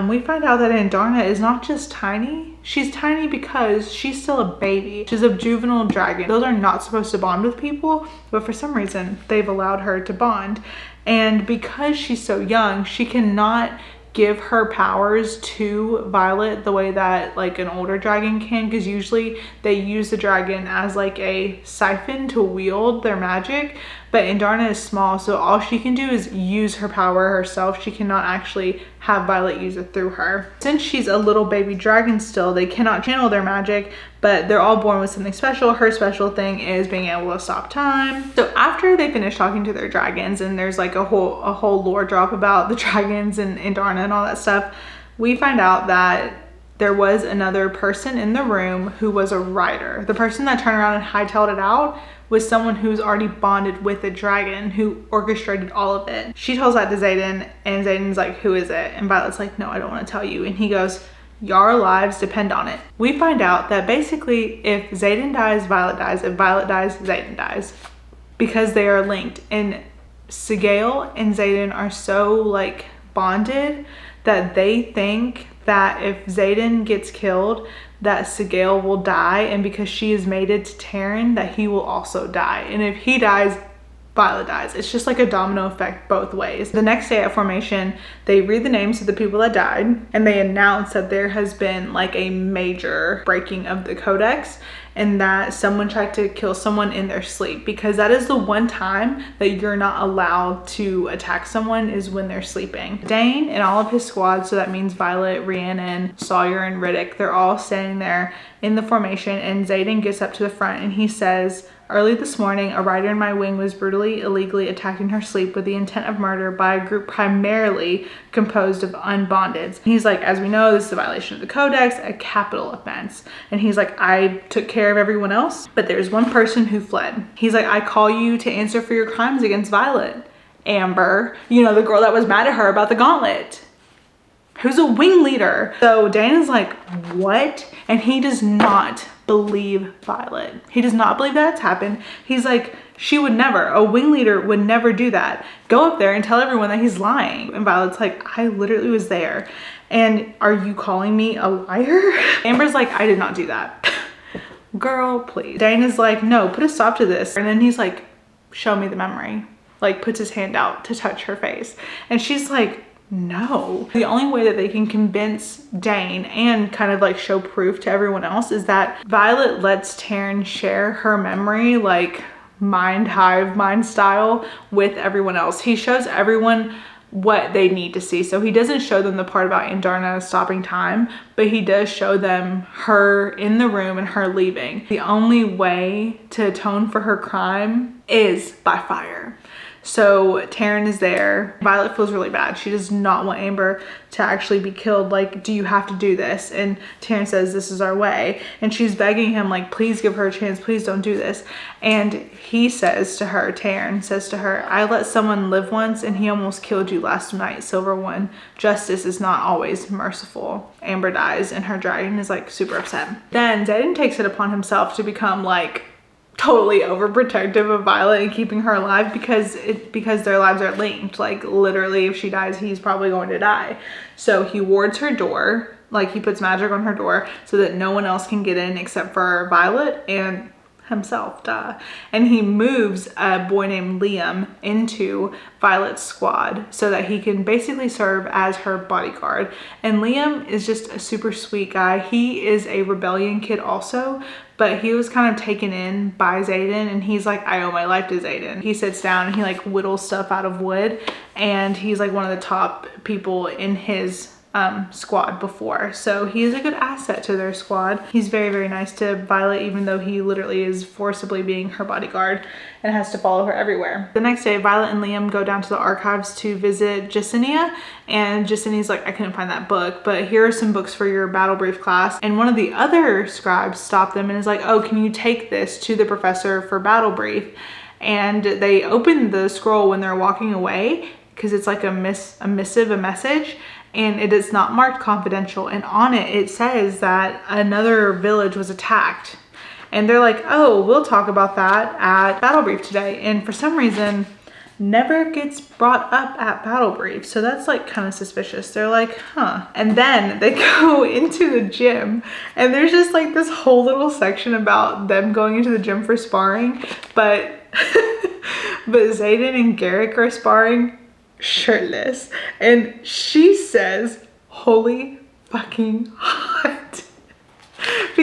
we find out that Andarna is not just tiny. She's tiny because she's still a baby. She's a juvenile dragon. Those are not supposed to bond with people, but for some reason they've allowed her to bond. And because she's so young, she cannot give her powers to Violet the way that like an older dragon can, because usually they use the dragon as like a siphon to wield their magic. but Indarna is small, so all she can do is use her power herself. She cannot actually have Violet use it through her. Since she's a little baby dragon still, they cannot channel their magic, but they're all born with something special. Her special thing is being able to stop time. So after they finish talking to their dragons, and there's like a whole lore drop about the dragons and Indarna and all that stuff, we find out that there was another person in the room who was a rider. The person that turned around and hightailed it out was someone who's already bonded with a dragon who orchestrated all of it. She tells that to Xaden, and Xaden's like, who is it? And Violet's like, no, I don't want to tell you. And he goes, your lives depend on it. We find out that basically if Xaden dies, Violet dies. If Violet dies, Xaden dies, because they are linked. And Sigale and Xaden are so like bonded that they think that if Xaden gets killed, that Sigale will die, and because she is mated to Terran, that he will also die. And if he dies, Violet dies. It's just like a domino effect both ways. The next day at formation, they read the names of the people that died, and they announce that there has been like a major breaking of the codex, and that someone tried to kill someone in their sleep, because that is the one time that you're not allowed to attack someone, is when they're sleeping. Dane and all of his squad, so that means Violet, Rhiannon, Sawyer, and Riddick, they're all standing there in the formation, and Xaden gets up to the front and he says, early this morning, a rider in my wing was brutally, illegally attacked in her sleep with the intent of murder by a group primarily composed of unbondeds. He's like, as we know, this is a violation of the codex, a capital offense. And he's like, I took care of everyone else, but there's one person who fled. He's like, I call you to answer for your crimes against Violet. Amber, you know, the girl that was mad at her about the gauntlet, who's a wing leader. So Dana's like, what? And he does not believe Violet. He does not believe that it's happened. He's like, she would never, a wing leader would never do that. Go up there and tell everyone that he's lying. And Violet's like, I literally was there. And are you calling me a liar? Amber's like, I did not do that. Girl, please. Dana's like, no, put a stop to this. And then he's like, show me the memory. Like puts his hand out to touch her face. And she's like, no. The only way that they can convince Dane and kind of like show proof to everyone else is that Violet lets Terran share her memory, like mind hive, mind style, with everyone else. He shows everyone what they need to see. So he doesn't show them the part about Indarna stopping time, but he does show them her in the room and her leaving. The only way to atone for her crime is by fire. So Terran is there. Violet feels really bad. She does not want Amber to actually be killed. Like, do you have to do this? And Terran says, this is our way. And she's begging him, like, please give her a chance. Please don't do this. And he says to her, Terran says to her, I let someone live once and he almost killed you last night, Silver One. Justice is not always merciful. Amber dies and her dragon is like super upset. Then Xaden takes it upon himself to become like totally overprotective of Violet and keeping her alive because their lives are linked. Like literally if she dies, he's probably going to die. So he wards her door, like he puts magic on her door so that no one else can get in except for Violet and himself, duh. And he moves a boy named Liam into Violet's squad so that he can basically serve as her bodyguard. And Liam is just a super sweet guy. He is a rebellion kid also, but he was kind of taken in by Xaden, and he's like, I owe my life to Xaden. He sits down and he like whittles stuff out of wood, and he's like one of the top people in his squad before. So he is a good asset to their squad. He's very, very nice to Violet, even though he literally is forcibly being her bodyguard and has to follow her everywhere. The next day, Violet and Liam go down to the archives to visit Jessenia, and Jessenia's like, I couldn't find that book, but here are some books for your battle brief class. And one of the other scribes stopped them and is like, oh, can you take this to the professor for battle brief? And they open the scroll when they're walking away because it's like a message, and it is not marked confidential. And on it, it says that another village was attacked. And they're like, oh, we'll talk about that at Battle Brief today. And for some reason, never gets brought up at Battle Brief. So that's like kind of suspicious. They're like, huh. And then they go into the gym, and there's just like this whole little section about them going into the gym for sparring. But, but Xaden and Garrick are sparring shirtless, and she says, holy fucking hot.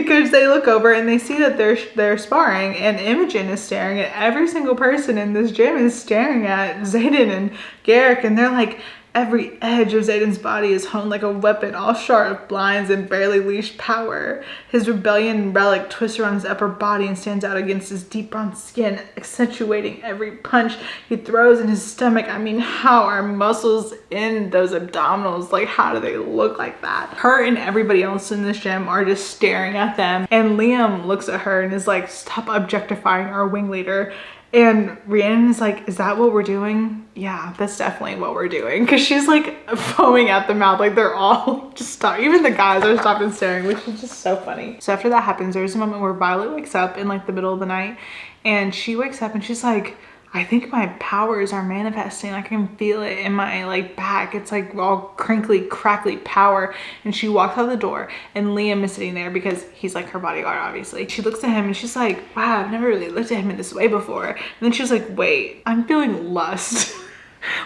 because they look over and they see that they're sparring, and Imogen is staring at every single person in this gym is staring at Xaden and Garrick, and they're like, every edge of Xaden's body is honed like a weapon, all sharp blinds and barely leashed power. His rebellion relic twists around his upper body and stands out against his deep brown skin, accentuating every punch he throws in his stomach. I mean, how are muscles in those abdominals? Like, how do they look like that? Her and everybody else in this gym are just staring at them. And Liam looks at her and is like, stop objectifying our wing leader. And Rhiannon is like, is that what we're doing? Yeah, that's definitely what we're doing. Because she's like foaming at the mouth. Like they're all just stopped. Even the guys are stopped and staring, which is just so funny. So after that happens, there's a moment where Violet wakes up in like the middle of the night. And she wakes up and she's like, I think my powers are manifesting. I can feel it in my like back. It's like all crinkly, crackly power. And she walks out the door and Liam is sitting there because he's like her bodyguard, obviously. She looks at him and she's like, wow, I've never really looked at him in this way before. And then she's like, wait, I'm feeling lust.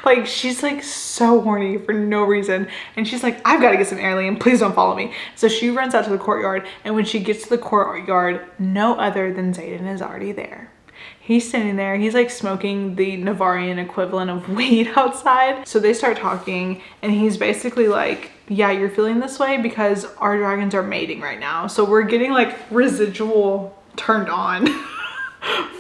Like she's like so horny for no reason. And she's like, I've got to get some air, Liam. Please don't follow me. So she runs out to the courtyard. And when she gets to the courtyard, no other than Xaden is already there. He's standing there, he's like smoking the Navarian equivalent of weed outside. So they start talking and he's basically like, yeah, you're feeling this way because our dragons are mating right now. So we're getting like residual turned on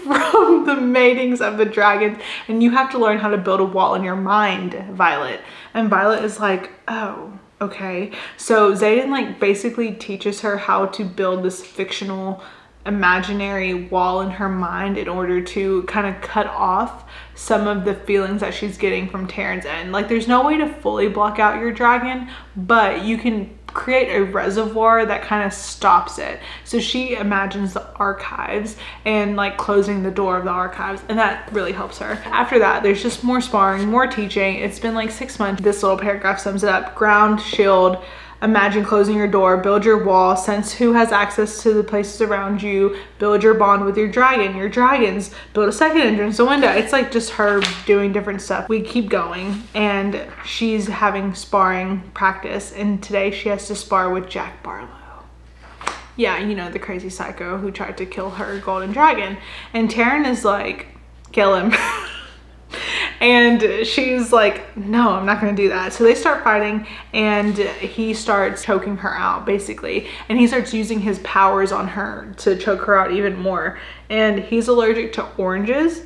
from the matings of the dragons. And you have to learn how to build a wall in your mind, Violet. And Violet is like, oh, okay. So Xaden like basically teaches her how to build this fictional imaginary wall in her mind in order to kind of cut off some of the feelings that she's getting from Terran's end. Like there's no way to fully block out your dragon, but you can create a reservoir that kind of stops it. So she imagines the archives and like closing the door of the archives, and that really helps her. After that, there's just more sparring, more teaching. It's been like 6 months. This little paragraph sums it up. Ground, shield, imagine closing your door, build your wall, sense who has access to the places around you, build your bond with your dragon, your dragons, build a second entrance, a window. It's like just her doing different stuff. We keep going and she's having sparring practice, and today she has to spar with Jack Barlow. Yeah, you know, the crazy psycho who tried to kill her golden dragon. And Terran is like, kill him. And she's like, no, I'm not gonna do that. So they start fighting and he starts choking her out basically. And he starts using his powers on her to choke her out even more. And he's allergic to oranges,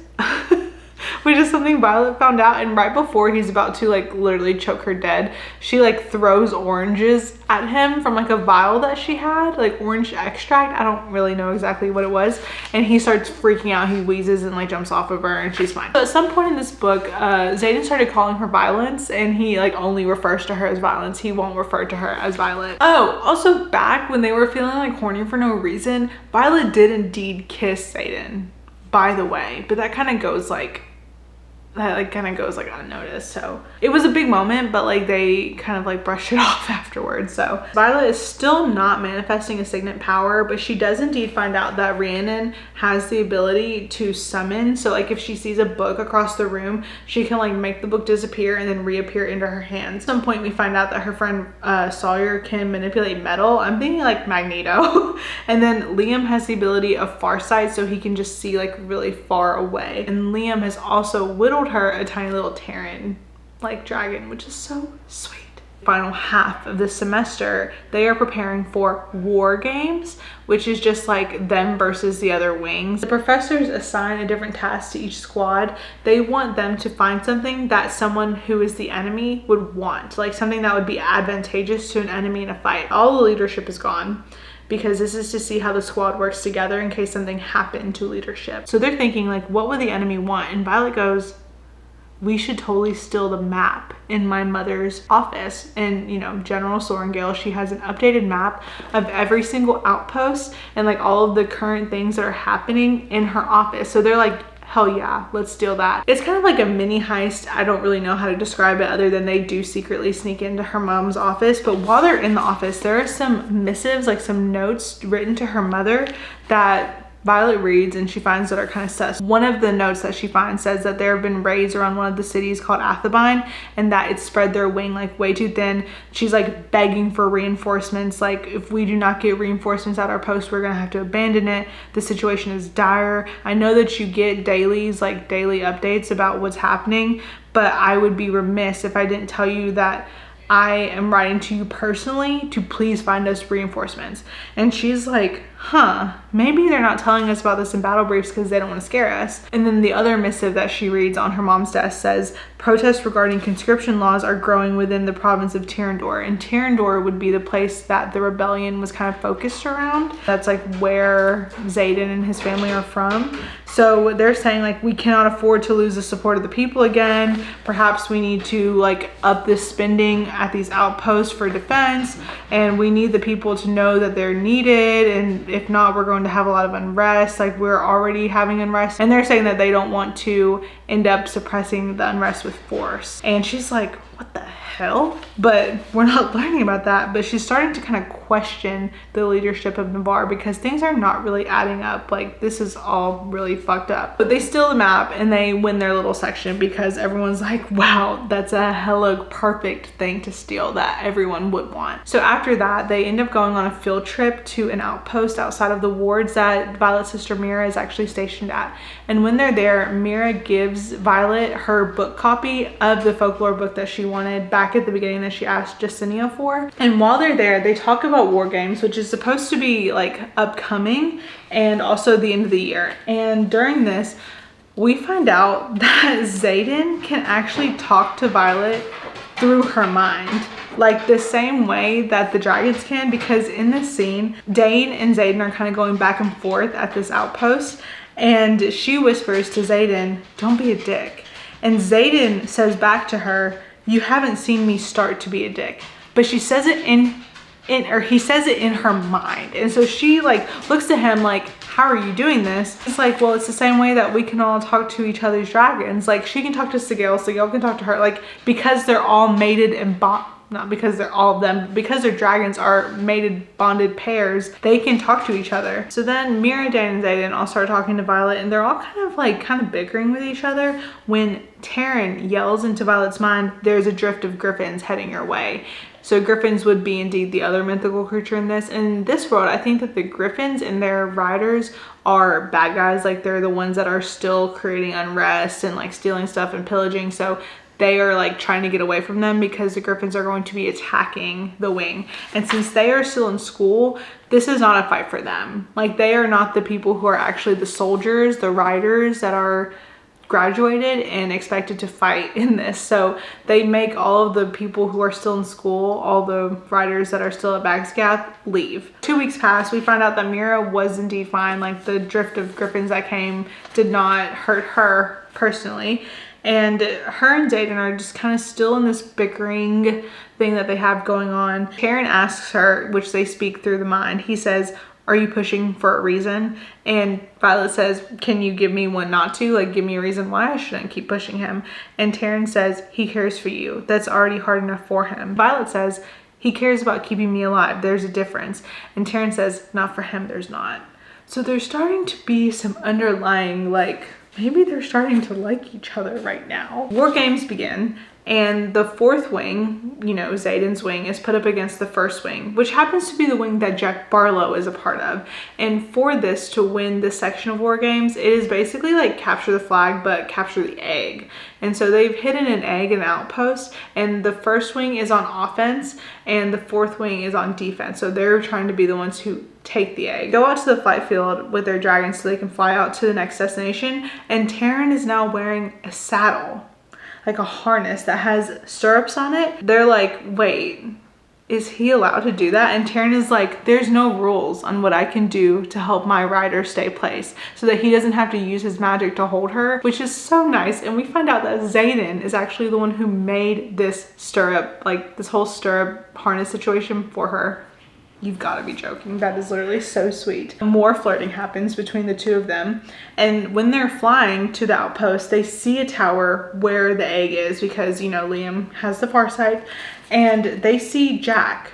which is something Violet found out. And right before he's about to like literally choke her dead, she like throws oranges at him from like a vial that she had, like orange extract. I don't really know exactly what it was. And he starts freaking out. He wheezes and like jumps off of her and she's fine. So at some point in this book, Xaden started calling her Violence, and he like only refers to her as Violence. He won't refer to her as Violet. Oh, also back when they were feeling like horny for no reason, Violet did indeed kiss Xaden, by the way, but that kind of goes like unnoticed. So it was a big moment, but like they kind of like brushed it off afterwards. So Violet is still not manifesting a signet power, but she does indeed find out that Rhiannon has the ability to summon. So like if she sees a book across the room, she can like make the book disappear and then reappear into her hands. At some point we find out that her friend Sawyer can manipulate metal. I'm thinking like Magneto. And then Liam has the ability of farsight, so he can just see like really far away. And Liam has also whittled her a tiny little Terran like dragon, which is so sweet. Final half of the semester, they are preparing for war games, which is just like them versus the other wings. The professors assign a different task to each squad. They want them to find something that someone who is the enemy would want, like something that would be advantageous to an enemy in a fight. All the leadership is gone, because this is to see how the squad works together in case something happened to leadership. So they're thinking like, what would the enemy want? And Violet goes, we should totally steal the map in my mother's office. And you know, General Sorengale, she has an updated map of every single outpost and like all of the current things that are happening in her office. So they're like, hell yeah, let's steal that. It's kind of like a mini heist. I don't really know how to describe it other than they do secretly sneak into her mom's office. But while they're in the office, there are some missives, like some notes written to her mother that Violet reads and she finds that are kind of sus. One of the notes that she finds says that there have been raids around one of the cities called Athabine and that it spread their wing like way too thin. She's like begging for reinforcements. Like, if we do not get reinforcements at our post, we're gonna have to abandon it. The situation is dire. I know that you get dailies, like daily updates about what's happening, but I would be remiss if I didn't tell you that I am writing to you personally to please find us reinforcements. And she's like, huh, maybe they're not telling us about this in battle briefs because they don't want to scare us. And then the other missive that she reads on her mom's desk says, protests regarding conscription laws are growing within the province of Tyrrendor. And Tyrrendor would be the place that the rebellion was kind of focused around. That's like where Xaden and his family are from. So they're saying like, we cannot afford to lose the support of the people again. Perhaps we need to like up this spending at these outposts for defense. And we need the people to know that they're needed. And if not, we're going to have a lot of unrest. Like, we're already having unrest. And they're saying that they don't want to end up suppressing the unrest with force. And she's like, what the hell? But we're not learning about that. But she's starting to kind of question the leadership of Navarre because things are not really adding up. Like, this is all really fucked up. But they steal the map and they win their little section because everyone's like, wow, that's a hella perfect thing to steal that everyone would want. So after that, they end up going on a field trip to an outpost outside of the wards that Violet's sister Mira is actually stationed at. And when they're there, Mira gives Violet her book copy of the folklore book that she wanted back at the beginning that she asked Justinia for. And while they're there, they talk about war games, which is supposed to be like upcoming and also the end of the year. And during this, we find out that Xaden can actually talk to Violet through her mind, like the same way that the dragons can, because in this scene, Dane and Xaden are kind of going back and forth at this outpost, and she whispers to Xaden, don't be a dick. And Xaden says back to her, you haven't seen me start to be a dick. But she says it he says it in her mind. And so she like looks at him like, how are you doing this? It's like, well, it's the same way that we can all talk to each other's dragons. Like, she can talk to Sigil, Sigil can talk to her, like, because they're all mated and not because they're all of them, because their dragons are mated, bonded pairs, they can talk to each other. So then Mira, Dan, and Xaden all start talking to Violet, and they're all kind of bickering with each other when Taryn yells into Violet's mind, there's a drift of griffins heading your way. So griffins would be indeed the other mythical creature in this. In this world, I think that the griffins and their riders are bad guys. Like, they're the ones that are still creating unrest and like stealing stuff and pillaging. So they are like trying to get away from them because the griffins are going to be attacking the wing. And since they are still in school, this is not a fight for them. Like, they are not the people who are actually the soldiers, the riders that are graduated and expected to fight in this. So they make all of the people who are still in school, all the riders that are still at Bagscath, leave. 2 weeks pass, we find out that Mira was indeed fine. Like, the drift of griffins that came did not hurt her personally. And her and Xaden are just kind of still in this bickering thing that they have going on. Taryn asks her, which they speak through the mind, he says, are you pushing for a reason? And Violet says, can you give me one not to? Like, give me a reason why I shouldn't keep pushing him. And Taryn says, he cares for you. That's already hard enough for him. Violet says, he cares about keeping me alive. There's a difference. And Taryn says, not for him, there's not. So there's starting to be some underlying, like, maybe they're starting to like each other right now. War games begin. And the fourth wing, you know, Xaden's wing, is put up against the first wing, which happens to be the wing that Jack Barlow is a part of. And for this to win this section of war games, it is basically like capture the flag, but capture the egg. And so they've hidden an egg in an outpost, and the first wing is on offense and the fourth wing is on defense. So they're trying to be the ones who take the egg. Go out to the flight field with their dragons so they can fly out to the next destination. And Taryn is now wearing a saddle, like a harness that has stirrups on it. They're like, wait, is he allowed to do that? And Taryn is like, there's no rules on what I can do to help my rider stay placed so that he doesn't have to use his magic to hold her, which is so nice. And we find out that Xaden is actually the one who made this stirrup, like this whole stirrup harness situation for her. You've got to be joking. That is literally so sweet. More flirting happens between the two of them. And when they're flying to the outpost, they see a tower where the egg is because, you know, Liam has the farsight. And they see Jack.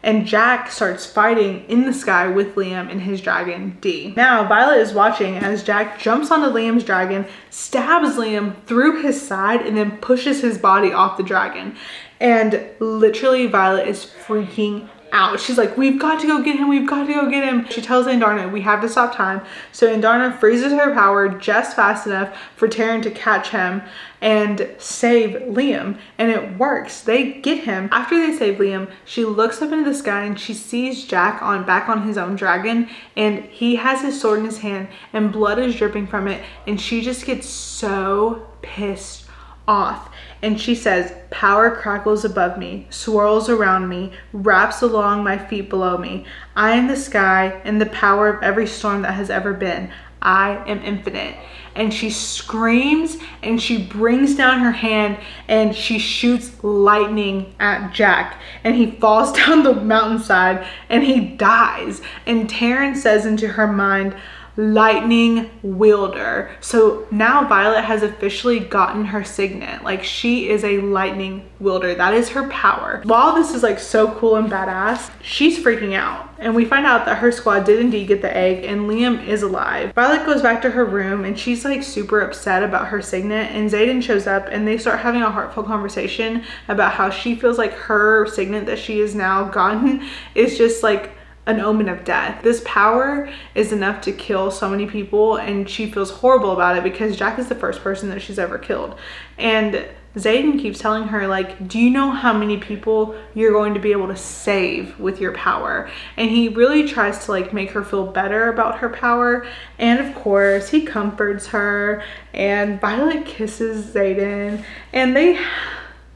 and Jack starts fighting in the sky with Liam and his dragon D. Now Violet is watching as Jack jumps onto Liam's dragon, stabs Liam through his side, and then pushes his body off the dragon. And literally Violet is freaking out. She's like, we've got to go get him. We've got to go get him. She tells Andarna, we have to stop time. So Andarna freezes her power just fast enough for Taryn to catch him and save Liam. And it works. They get him. After they save Liam, she looks up into the sky and she sees Jack back on his own dragon. And he has his sword in his hand and blood is dripping from it. And she just gets so pissed off. And she says, power crackles above me, swirls around me, wraps along my feet below me. I am the sky and the power of every storm that has ever been. I am infinite. And she screams and she brings down her hand and she shoots lightning at Jack. And he falls down the mountainside and he dies. And Taryn says into her mind, lightning wielder. So now Violet has officially gotten her signet. Like, she is a lightning wielder. That is her power. While this is like so cool and badass, she's freaking out. And we find out that her squad did indeed get the egg and Liam is alive. Violet goes back to her room and she's like super upset about her signet, and Xaden shows up and they start having a heartfelt conversation about how she feels like her signet that she has now gotten is just like an omen of death. This power is enough to kill so many people, and she feels horrible about it because Jack is the first person that she's ever killed. And Xaden keeps telling her, like, do you know how many people you're going to be able to save with your power? And he really tries to like make her feel better about her power. And of course he comforts her, and Violet kisses Xaden, and they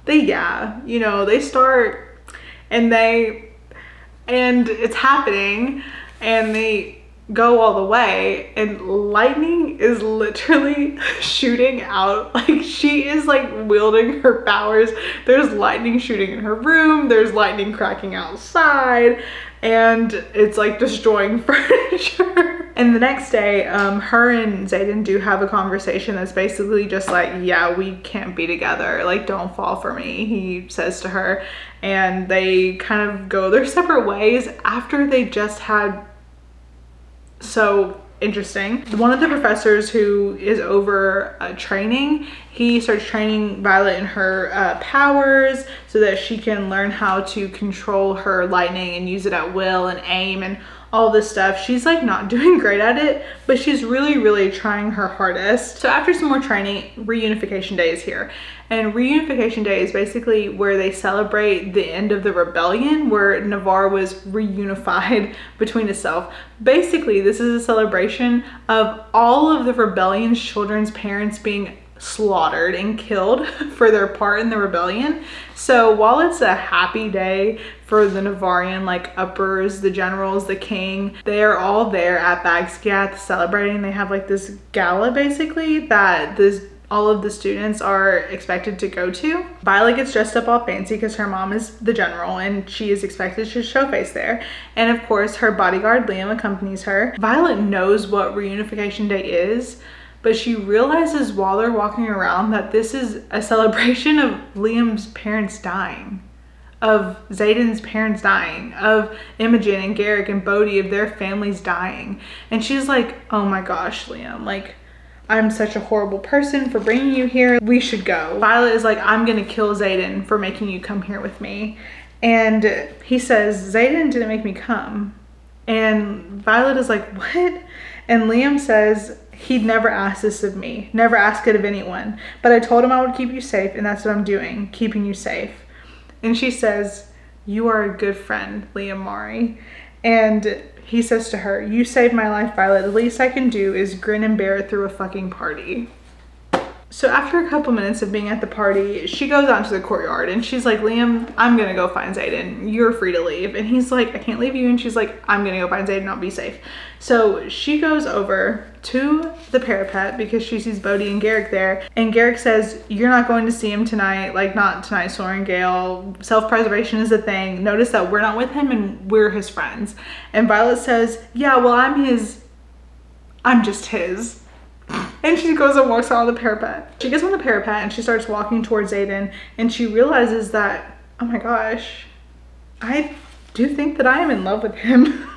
yeah, you know, they start and it's happening, and they go all the way, and lightning is literally shooting out. Like, she is like wielding her powers. There's lightning shooting in her room, there's lightning cracking outside, and it's like destroying furniture. And the next day, her and Xaden do have a conversation that's basically just like, yeah, we can't be together. Like, don't fall for me, he says to her. And they kind of go their separate ways after they just had so interesting. One of the professors who is over training, he starts training Violet in her powers so that she can learn how to control her lightning and use it at will and aim and all this stuff. She's like not doing great at it, but she's really trying her hardest. So after some more training, reunification day is here. And reunification day is basically where they celebrate the end of the rebellion, where Navarre was reunified between itself. Basically, this is a celebration of all of the rebellion's children's parents being slaughtered and killed for their part in the rebellion. So while it's a happy day for the Navarrian like uppers, the generals, the king, they're all there at Bagscath celebrating. They have like this gala basically that all of the students are expected to go to. Violet gets dressed up all fancy because her mom is the general and she is expected to show face there. And of course her bodyguard Liam accompanies her. Violet knows what reunification day is, but she realizes while they're walking around that this is a celebration of Liam's parents dying, of Xaden's parents dying, of Imogen and Garrick and Bodhi, of their families dying. And she's like, oh my gosh, Liam, like, I'm such a horrible person for bringing you here. We should go. Violet is like, I'm gonna kill Xaden for making you come here with me. And he says, Xaden didn't make me come. And Violet is like, what? And Liam says, he'd never asked this of me, never ask it of anyone. But I told him I would keep you safe, and that's what I'm doing, keeping you safe. And she says, you are a good friend, Liam Mari. And he says to her, you saved my life, Violet. The least I can do is grin and bear it through a fucking party. So after a couple minutes of being at the party, she goes out into the courtyard and she's like, Liam, I'm gonna go find Xaden. You're free to leave. And he's like, I can't leave you. And she's like, I'm gonna go find Xaden. I'll be safe. So she goes over to the parapet because she sees Bodhi and Garrick there. And Garrick says, you're not going to see him tonight. Like, not tonight, Soren Gale. Self-preservation is a thing. Notice that we're not with him and we're his friends. And Violet says, yeah, well, I'm just his. And she goes and walks out on the parapet. She gets on the parapet and she starts walking towards Xaden, and she realizes that, oh my gosh, I do you think that I am in love with him?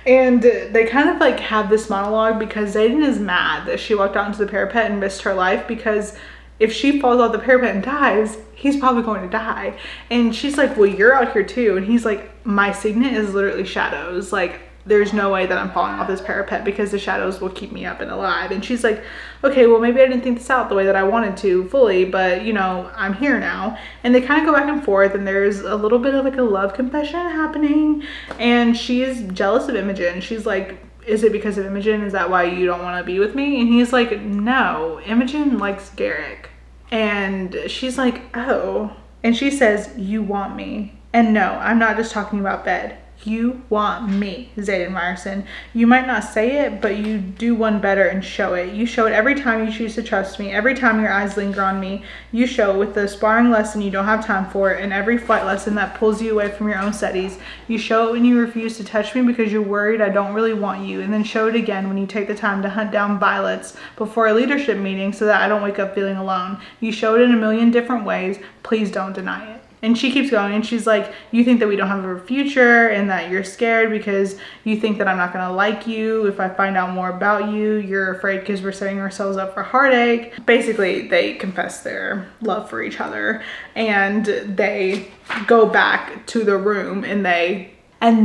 And they kind of like have this monologue because Xaden is mad that she walked out into the parapet and risked her life, because if she falls off the parapet and dies, he's probably going to die. And she's like, well, you're out here too. And he's like, my signet is literally shadows. Like, there's no way that I'm falling off this parapet because the shadows will keep me up and alive. And she's like, okay, well, maybe I didn't think this out the way that I wanted to fully, but you know, I'm here now. And they kind of go back and forth, and there's a little bit of like a love confession happening. And she is jealous of Imogen. She's like, is it because of Imogen? Is that why you don't want to be with me? And he's like, no, Imogen likes Garrick. And she's like, oh. And she says, you want me. And no, I'm not just talking about bed. You want me, Xaden Riorson. You might not say it, but you do one better and show it. You show it every time you choose to trust me. Every time your eyes linger on me, you show it with the sparring lesson you don't have time for, and every flight lesson that pulls you away from your own studies. You show it when you refuse to touch me because you're worried I don't really want you, and then show it again when you take the time to hunt down violets before a leadership meeting so that I don't wake up feeling alone. You show it in a million different ways. Please don't deny it. And she keeps going, and she's like, you think that we don't have a future and that you're scared because you think that I'm not going to like you if I find out more about you. You're afraid because we're setting ourselves up for heartache. Basically, they confess their love for each other, and they go back to the room, and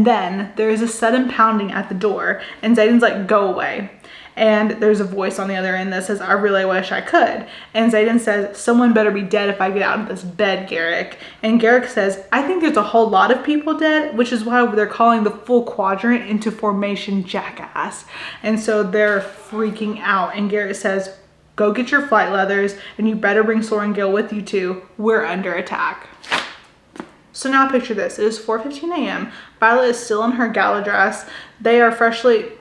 then there's a sudden pounding at the door, and Xaden's like, go away. And there's a voice on the other end that says, I really wish I could. And Xaden says, someone better be dead if I get out of this bed, Garrick. And Garrick says, I think there's a whole lot of people dead, which is why they're calling the full quadrant into formation, jackass. And so they're freaking out. And Garrick says, go get your flight leathers, and you better bring Soren Gill with you too. We're under attack. So now picture this. It is 4:15 a.m. Violet is still in her gala dress. They are freshly...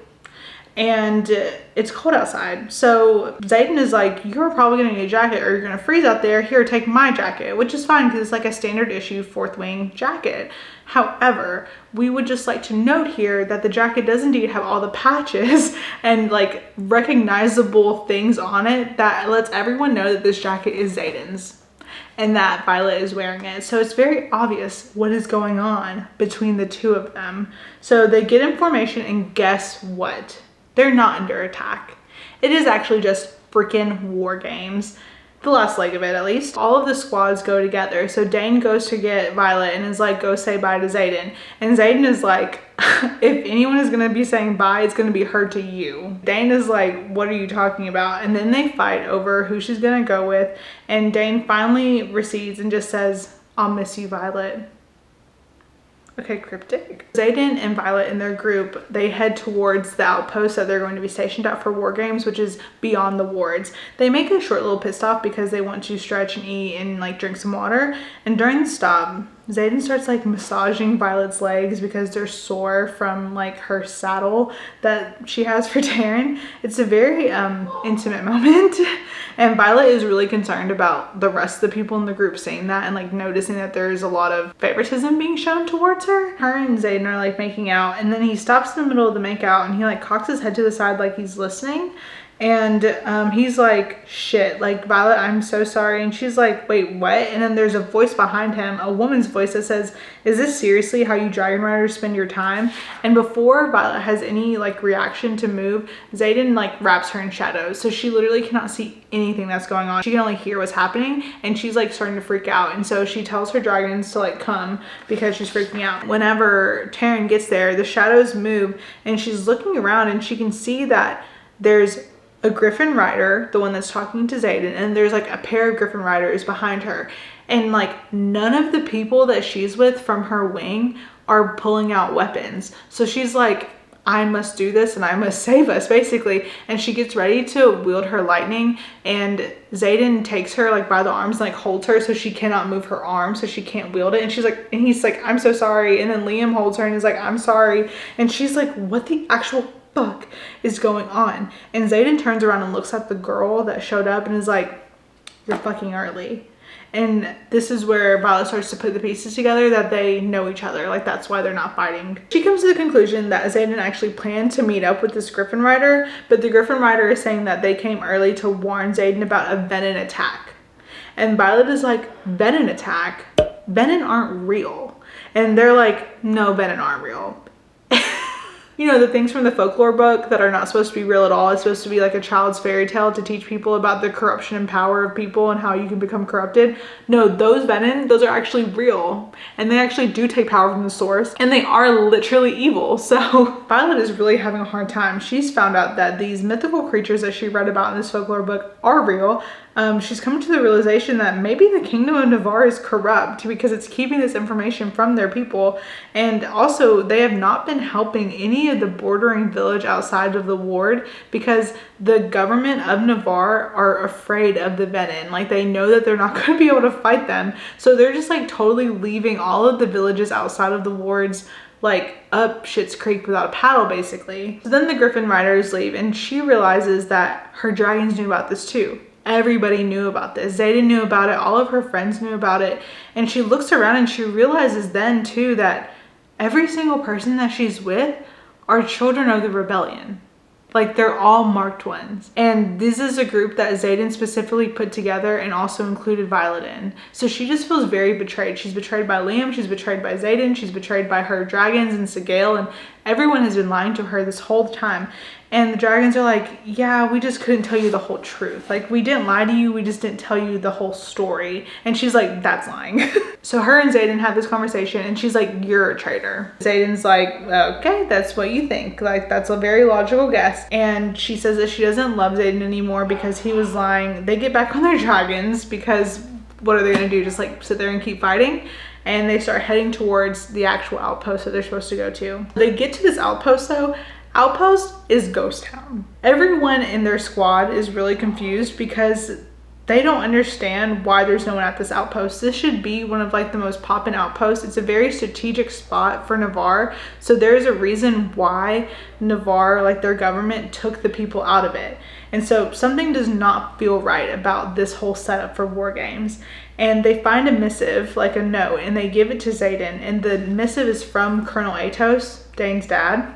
and it's cold outside. So Xaden is like, you're probably gonna need a jacket or you're gonna freeze out there. Here, take my jacket, which is fine because it's like a standard issue 4th wing jacket. However, we would just like to note here that the jacket does indeed have all the patches and like recognizable things on it that lets everyone know that this jacket is Xaden's and that Violet is wearing it. So it's very obvious what is going on between the two of them. So they get in formation, and guess what? They're not under attack. It is actually just freaking war games. The last leg of it, at least. All of the squads go together. So Dane goes to get Violet and is like, go say bye to Xaden. And Xaden is like, if anyone is going to be saying bye, it's going to be her to you. Dane is like, what are you talking about? And then they fight over who she's going to go with. And Dane finally recedes and just says, I'll miss you, Violet. Okay, cryptic. Xaden and Violet and their group, they head towards the outpost that they're going to be stationed at for war games, which is beyond the wards. They make a short little pit stop because they want to stretch and eat and like drink some water. And during the stop, Xaden starts like massaging Violet's legs because they're sore from like her saddle that she has for Taryn. It's a very intimate moment. And Violet is really concerned about the rest of the people in the group seeing that and like noticing that there's a lot of favoritism being shown towards her. Her and Xaden are like making out, and then he stops in the middle of the make out and he like cocks his head to the side like he's listening. And he's like, shit, like, Violet, I'm so sorry. And she's like, wait, what? And then there's a voice behind him, a woman's voice that says, is this seriously how you dragon riders spend your time? And before Violet has any like reaction to move, Xaden like wraps her in shadows. So she literally cannot see anything that's going on. She can only hear what's happening, and she's like starting to freak out. And so she tells her dragons to like come because she's freaking out. Whenever Taryn gets there, the shadows move and she's looking around and she can see that there's a Griffin rider, the one that's talking to Xaden, and there's like a pair of Griffin riders behind her. And like none of the people that she's with from her wing are pulling out weapons. So she's like, I must do this and I must save us, basically. And she gets ready to wield her lightning, and Xaden takes her like by the arms and like holds her so she cannot move her arm, so she can't wield it. And she's like, and he's like, I'm so sorry. And then Liam holds her and is like, I'm sorry. And she's like, what the actual fuck is going on? And Xaden turns around and looks at the girl that showed up and is like, you're fucking early. And this is where Violet starts to put the pieces together that they know each other. Like, that's why they're not fighting. She comes to the conclusion that Xaden actually planned to meet up with this Griffin rider, but the Griffin rider is saying that they came early to warn Xaden about a Venom attack. And Violet is like, Venom attack? Venom aren't real. And they're like, no, venom aren't real. You know, the things from the folklore book that are not supposed to be real at all. It's supposed to be like a child's fairy tale to teach people about the corruption and power of people and how you can become corrupted. No, those venom, those are actually real. And they actually do take power from the source. And they are literally evil. So Violet is really having a hard time. She's found out that these mythical creatures that she read about in this folklore book are real. She's come to the realization that maybe the kingdom of Navarre is corrupt because it's keeping this information from their people. And also they have not been helping any of the bordering village outside of the ward because the government of Navarre are afraid of the venom. Like they know that they're not going to be able to fight them. So they're just like totally leaving all of the villages outside of the wards like up Schitt's Creek without a paddle basically. So then the Griffin riders leave and she realizes that her dragons knew about this too. Everybody knew about this. Xaden knew about it. All of her friends knew about it. And she looks around and she realizes then too that every single person that she's with are children of the rebellion. Like they're all marked ones. And this is a group that Xaden specifically put together and also included Violet in. So she just feels very betrayed. She's betrayed by Liam. She's betrayed by Xaden. She's betrayed by her dragons and Sigale. And everyone has been lying to her this whole time. And the dragons are like, yeah, we just couldn't tell you the whole truth. Like, we didn't lie to you. We just didn't tell you the whole story. And she's like, that's lying. So her and Xaden have this conversation and she's like, you're a traitor. Xaden's like, okay, that's what you think. Like, that's a very logical guess. And she says that she doesn't love Xaden anymore because he was lying. They get back on their dragons because what are they going to do? Just like sit there and keep fighting? And they start heading towards the actual outpost that they're supposed to go to. They get to this outpost though. Outpost is ghost town. Everyone in their squad is really confused because they don't understand why there's no one at this outpost. This should be one of like the most poppin' outposts. It's a very strategic spot for Navarre. So there's a reason why Navarre, like their government, took the people out of it. And so something does not feel right about this whole setup for war games. And they find a missive, like a note, and they give it to Xaden. And the missive is from Colonel Atos, Dane's dad.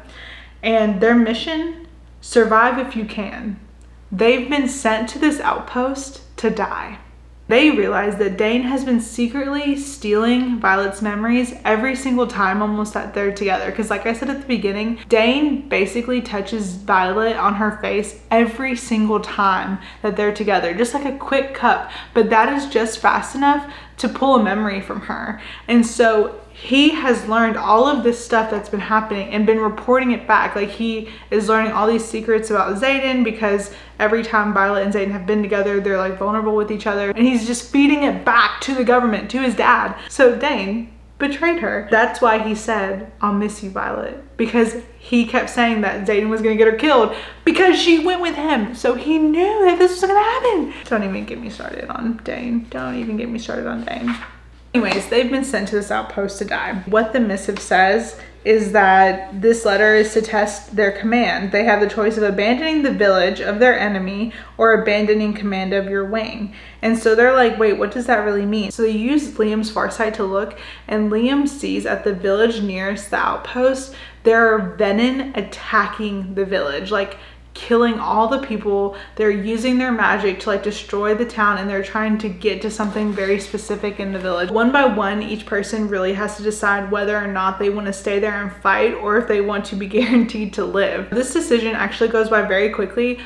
And their mission, survive if you can. They've been sent to this outpost to die. They realize that Dane has been secretly stealing Violet's memories every single time almost that they're together. Because like I said at the beginning, Dane basically touches Violet on her face every single time that they're together. Just like a quick cup. But that is just fast enough to pull a memory from her. And so he has learned all of this stuff that's been happening and been reporting it back. Like he is learning all these secrets about Xaden because every time Violet and Xaden have been together, they're like vulnerable with each other. And he's just feeding it back to the government, to his dad. So Dane betrayed her. That's why he said, I'll miss you, Violet. Because he kept saying that Xaden was gonna get her killed because she went with him. So he knew that this was gonna happen. Don't even get me started on Dane. Don't even get me started on Dane. Anyways, they've been sent to this outpost to die. What the missive says is that this letter is to test their command. They have the choice of abandoning the village of their enemy or abandoning command of your wing. And so they're like, wait, what does that really mean? So they use Liam's farsight to look, and Liam sees at the village nearest the outpost, there are venom attacking the village. Like, killing all the people. They're using their magic to like destroy the town, and they're trying to get to something very specific in the village. One by one, each person really has to decide whether or not they want to stay there and fight or if they want to be guaranteed to live. This decision actually goes by very quickly.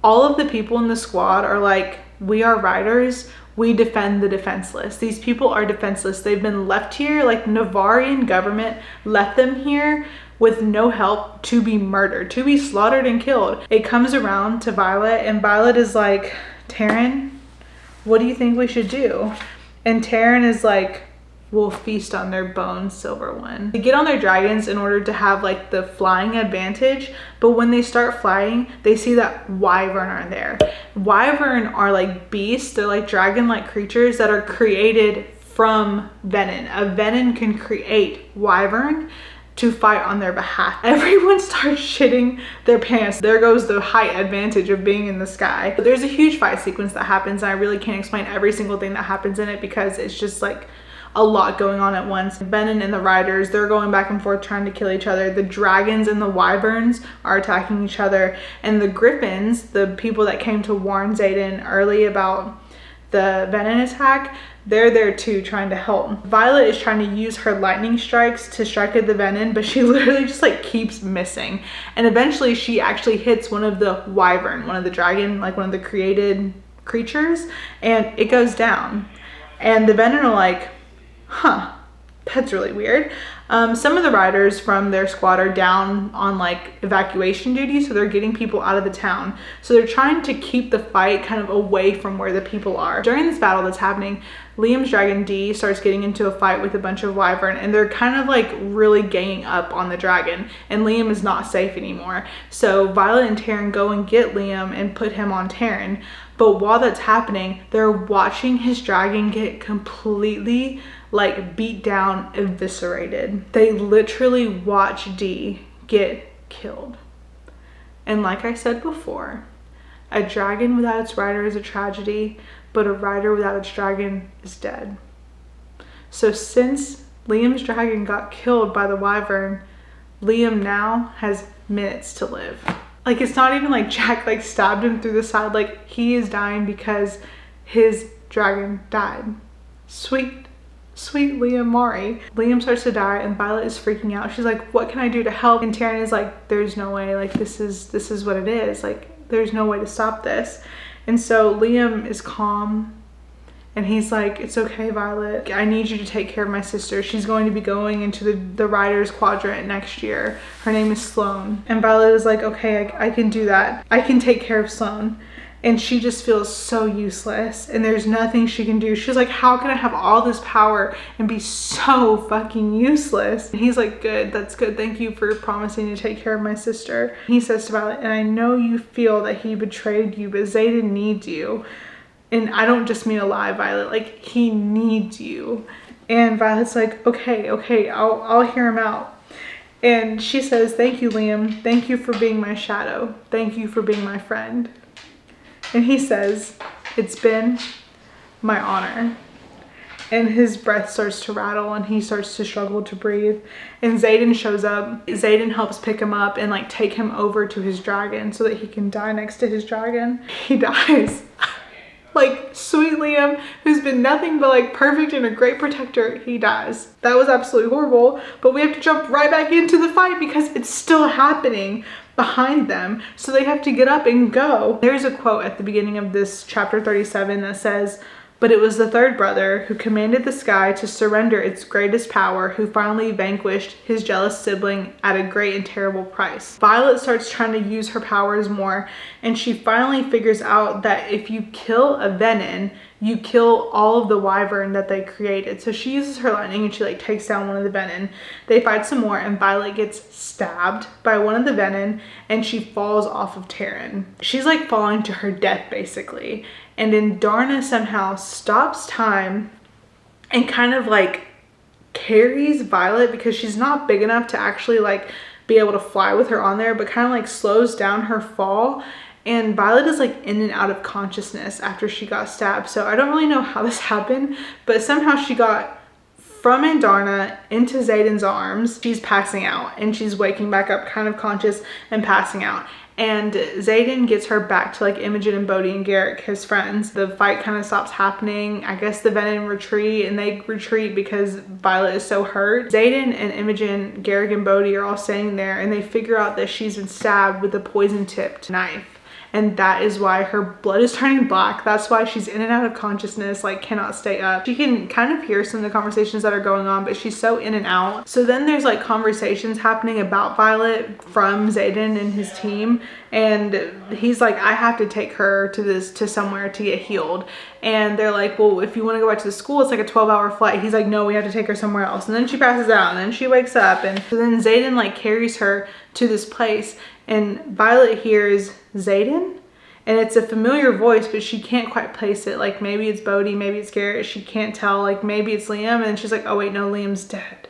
All of the people in the squad are like, we are riders. We defend the defenseless. These people are defenseless. They've been left here, like Navarrian government left them here with no help to be murdered, to be slaughtered and killed. It comes around to Violet, and Violet is like, Taryn, what do you think we should do? And Taryn is like, we'll feast on their bones, Silver One. They get on their dragons in order to have like the flying advantage, but when they start flying, they see that Wyvern are there. Wyvern are like beasts, they're like dragon-like creatures that are created from venom. A venom can create Wyvern to fight on their behalf. Everyone starts shitting their pants. There goes the height advantage of being in the sky. But there's a huge fight sequence that happens, and I really can't explain every single thing that happens in it because it's just like a lot going on at once. Venom and the riders, they're going back and forth trying to kill each other. The dragons and the wyverns are attacking each other, and the griffins, the people that came to warn Xaden early about the venom attack, they're there too trying to help. Violet is trying to use her lightning strikes to strike at the venom, but she literally just like keeps missing. And eventually she actually hits one of the wyvern, one of the dragon, like one of the created creatures, and it goes down. And the venom are like, huh, that's really weird. Some of the riders from their squad are down on like evacuation duty, so they're getting people out of the town. So they're trying to keep the fight kind of away from where the people are. During this battle that's happening, Liam's dragon D starts getting into a fight with a bunch of wyvern, and they're kind of like really ganging up on the dragon, and Liam is not safe anymore. So Violet and Taryn go and get Liam and put him on Taryn. But while that's happening, they're watching his dragon get completely like beat down, eviscerated. They literally watch D get killed. And like I said before, a dragon without its rider is a tragedy, but a rider without its dragon is dead. So since Liam's dragon got killed by the wyvern, Liam now has minutes to live. Like, it's not even like Jack like stabbed him through the side. Like, he is dying because his dragon died. Sweet Liam Mari. Liam starts to die and Violet is freaking out. She's like, what can I do to help? And Taryn is like, there's no way, like this is what it is. Like, there's no way to stop this. And so Liam is calm and he's like, it's okay, Violet. I need you to take care of my sister. She's going to be going into the Riders Quadrant next year. Her name is Sloane. And Violet is like, okay, I can do that. I can take care of Sloane. And she just feels so useless and there's nothing she can do. She's like, how can I have all this power and be so fucking useless? And he's like, good, that's good. Thank you for promising to take care of my sister. He says to Violet, and I know you feel that he betrayed you, but Xaden needs you. And I don't just mean alive, Violet, like he needs you. And Violet's like, okay, I'll hear him out. And she says, thank you, Liam. Thank you for being my shadow. Thank you for being my friend. And he says, it's been my honor. And his breath starts to rattle and he starts to struggle to breathe. And Xaden shows up. Xaden helps pick him up and like take him over to his dragon so that he can die next to his dragon. He dies. Like, sweet Liam, who's been nothing but like perfect and a great protector, he dies. That was absolutely horrible, but we have to jump right back into the fight because it's still happening behind them. So they have to get up and go. There's a quote at the beginning of this chapter 37 that says, but it was the third brother who commanded the sky to surrender its greatest power, who finally vanquished his jealous sibling at a great and terrible price. Violet starts trying to use her powers more, and she finally figures out that if you kill a venom, you kill all of the wyvern that they created. So she uses her lightning and she like takes down one of the venom. They fight some more and Violet gets stabbed by one of the venom and she falls off of Taryn. She's like falling to her death basically. And then Darna somehow stops time and kind of like carries Violet because she's not big enough to actually like be able to fly with her on there, but kind of like slows down her fall. And Violet is like in and out of consciousness after she got stabbed. So I don't really know how this happened, but somehow she got from Andarna into Xaden's arms. She's passing out and she's waking back up kind of conscious and passing out. And Xaden gets her back to like Imogen and Bodhi and Garrick, his friends. The fight kind of stops happening. I guess the venom retreat and they retreat because Violet is so hurt. Xaden and Imogen, Garrick and Bodhi are all standing there and they figure out that she's been stabbed with a poison tipped knife. And that is why her blood is turning black. That's why she's in and out of consciousness, like cannot stay up. She can kind of hear some of the conversations that are going on, but she's so in and out. So then there's like conversations happening about Violet from Xaden and his team. And he's like, I have to take her to somewhere to get healed. And they're like, well, if you want to go back to the school, it's like a 12-hour flight. He's like, no, we have to take her somewhere else. And then she passes out and then she wakes up. And so then Xaden like carries her to this place and Violet hears Xaden and it's a familiar voice, but she can't quite place it. Like maybe it's Bodhi, maybe it's Garrett. She can't tell, like maybe it's Liam. And she's like, oh wait, no, Liam's dead.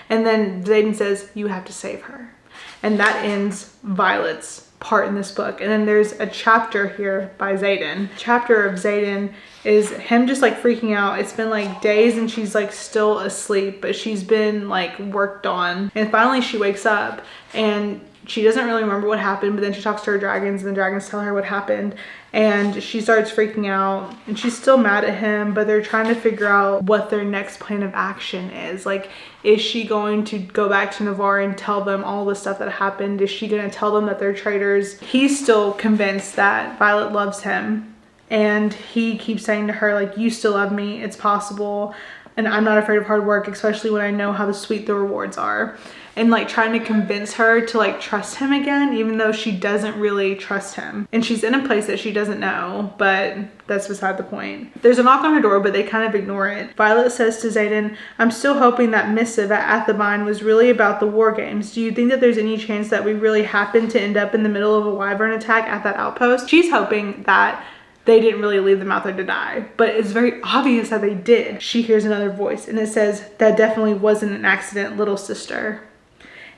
And then Xaden says, you have to save her. And that ends Violet's part in this book. And then there's a chapter here by Xaden. Chapter of Xaden is him just like freaking out. It's been like days and she's like still asleep, but she's been like worked on. And finally she wakes up and she doesn't really remember what happened, but then she talks to her dragons and the dragons tell her what happened, and she starts freaking out, and she's still mad at him, but they're trying to figure out what their next plan of action is. Like, is she going to go back to Navarre and tell them all the stuff that happened? Is she going to tell them that they're traitors? He's still convinced that Violet loves him, and he keeps saying to her, like, you still love me, it's possible, and I'm not afraid of hard work, especially when I know how sweet the rewards are. And like trying to convince her to like trust him again, even though she doesn't really trust him. And she's in a place that she doesn't know, but that's beside the point. There's a knock on her door, but they kind of ignore it. Violet says to Xaden, I'm still hoping that missive at Athebine was really about the war games. Do you think that there's any chance that we really happen to end up in the middle of a wyvern attack at that outpost? She's hoping that they didn't really leave them out there to die, but it's very obvious that they did. She hears another voice and it says, that definitely wasn't an accident, little sister.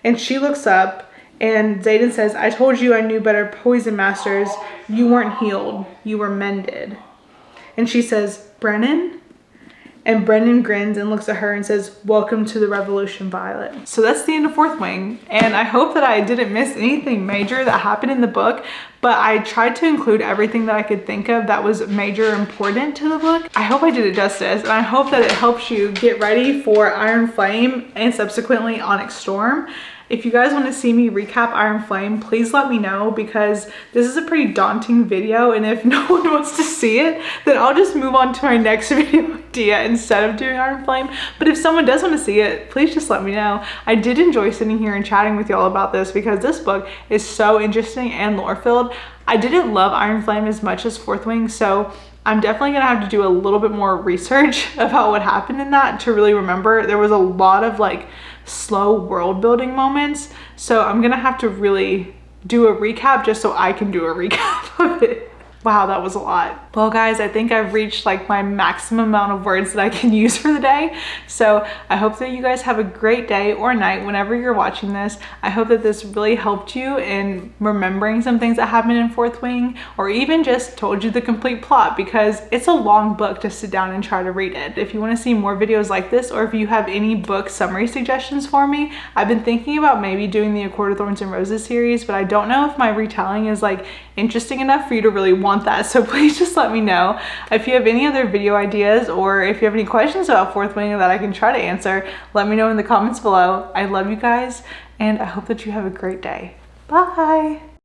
And she looks up and Xaden says, I told you I knew better, poison masters. You weren't healed, you were mended. And she says, Brennan? And Brennan grins and looks at her and says, welcome to the revolution, Violet. So that's the end of Fourth Wing. And I hope that I didn't miss anything major that happened in the book, but I tried to include everything that I could think of that was major important to the book. I hope I did it justice, and I hope that it helps you get ready for Iron Flame and subsequently Onyx Storm. If you guys want to see me recap Iron Flame, please let me know, because this is a pretty daunting video, and if no one wants to see it, then I'll just move on to my next video idea instead of doing Iron Flame. But if someone does want to see it, please just let me know. I did enjoy sitting here and chatting with y'all about this because this book is so interesting and lore-filled. I didn't love Iron Flame as much as Fourth Wing, so I'm definitely gonna have to do a little bit more research about what happened in that to really remember. There was a lot of like slow world building moments, so I'm gonna have to really do a recap just so I can do a recap of it. Wow, that was a lot. Well guys, I think I've reached like my maximum amount of words that I can use for the day. So I hope that you guys have a great day or night whenever you're watching this. I hope that this really helped you in remembering some things that happened in Fourth Wing, or even just told you the complete plot, because it's a long book to sit down and try to read it. If you want to see more videos like this, or if you have any book summary suggestions for me, I've been thinking about maybe doing the A Court of Thorns and Roses series, but I don't know if my retelling is like interesting enough for you to really want that. So please just let me know. If you have any other video ideas, or if you have any questions about Fourth Wing that I can try to answer, let me know in the comments below. I love you guys, and I hope that you have a great day. Bye.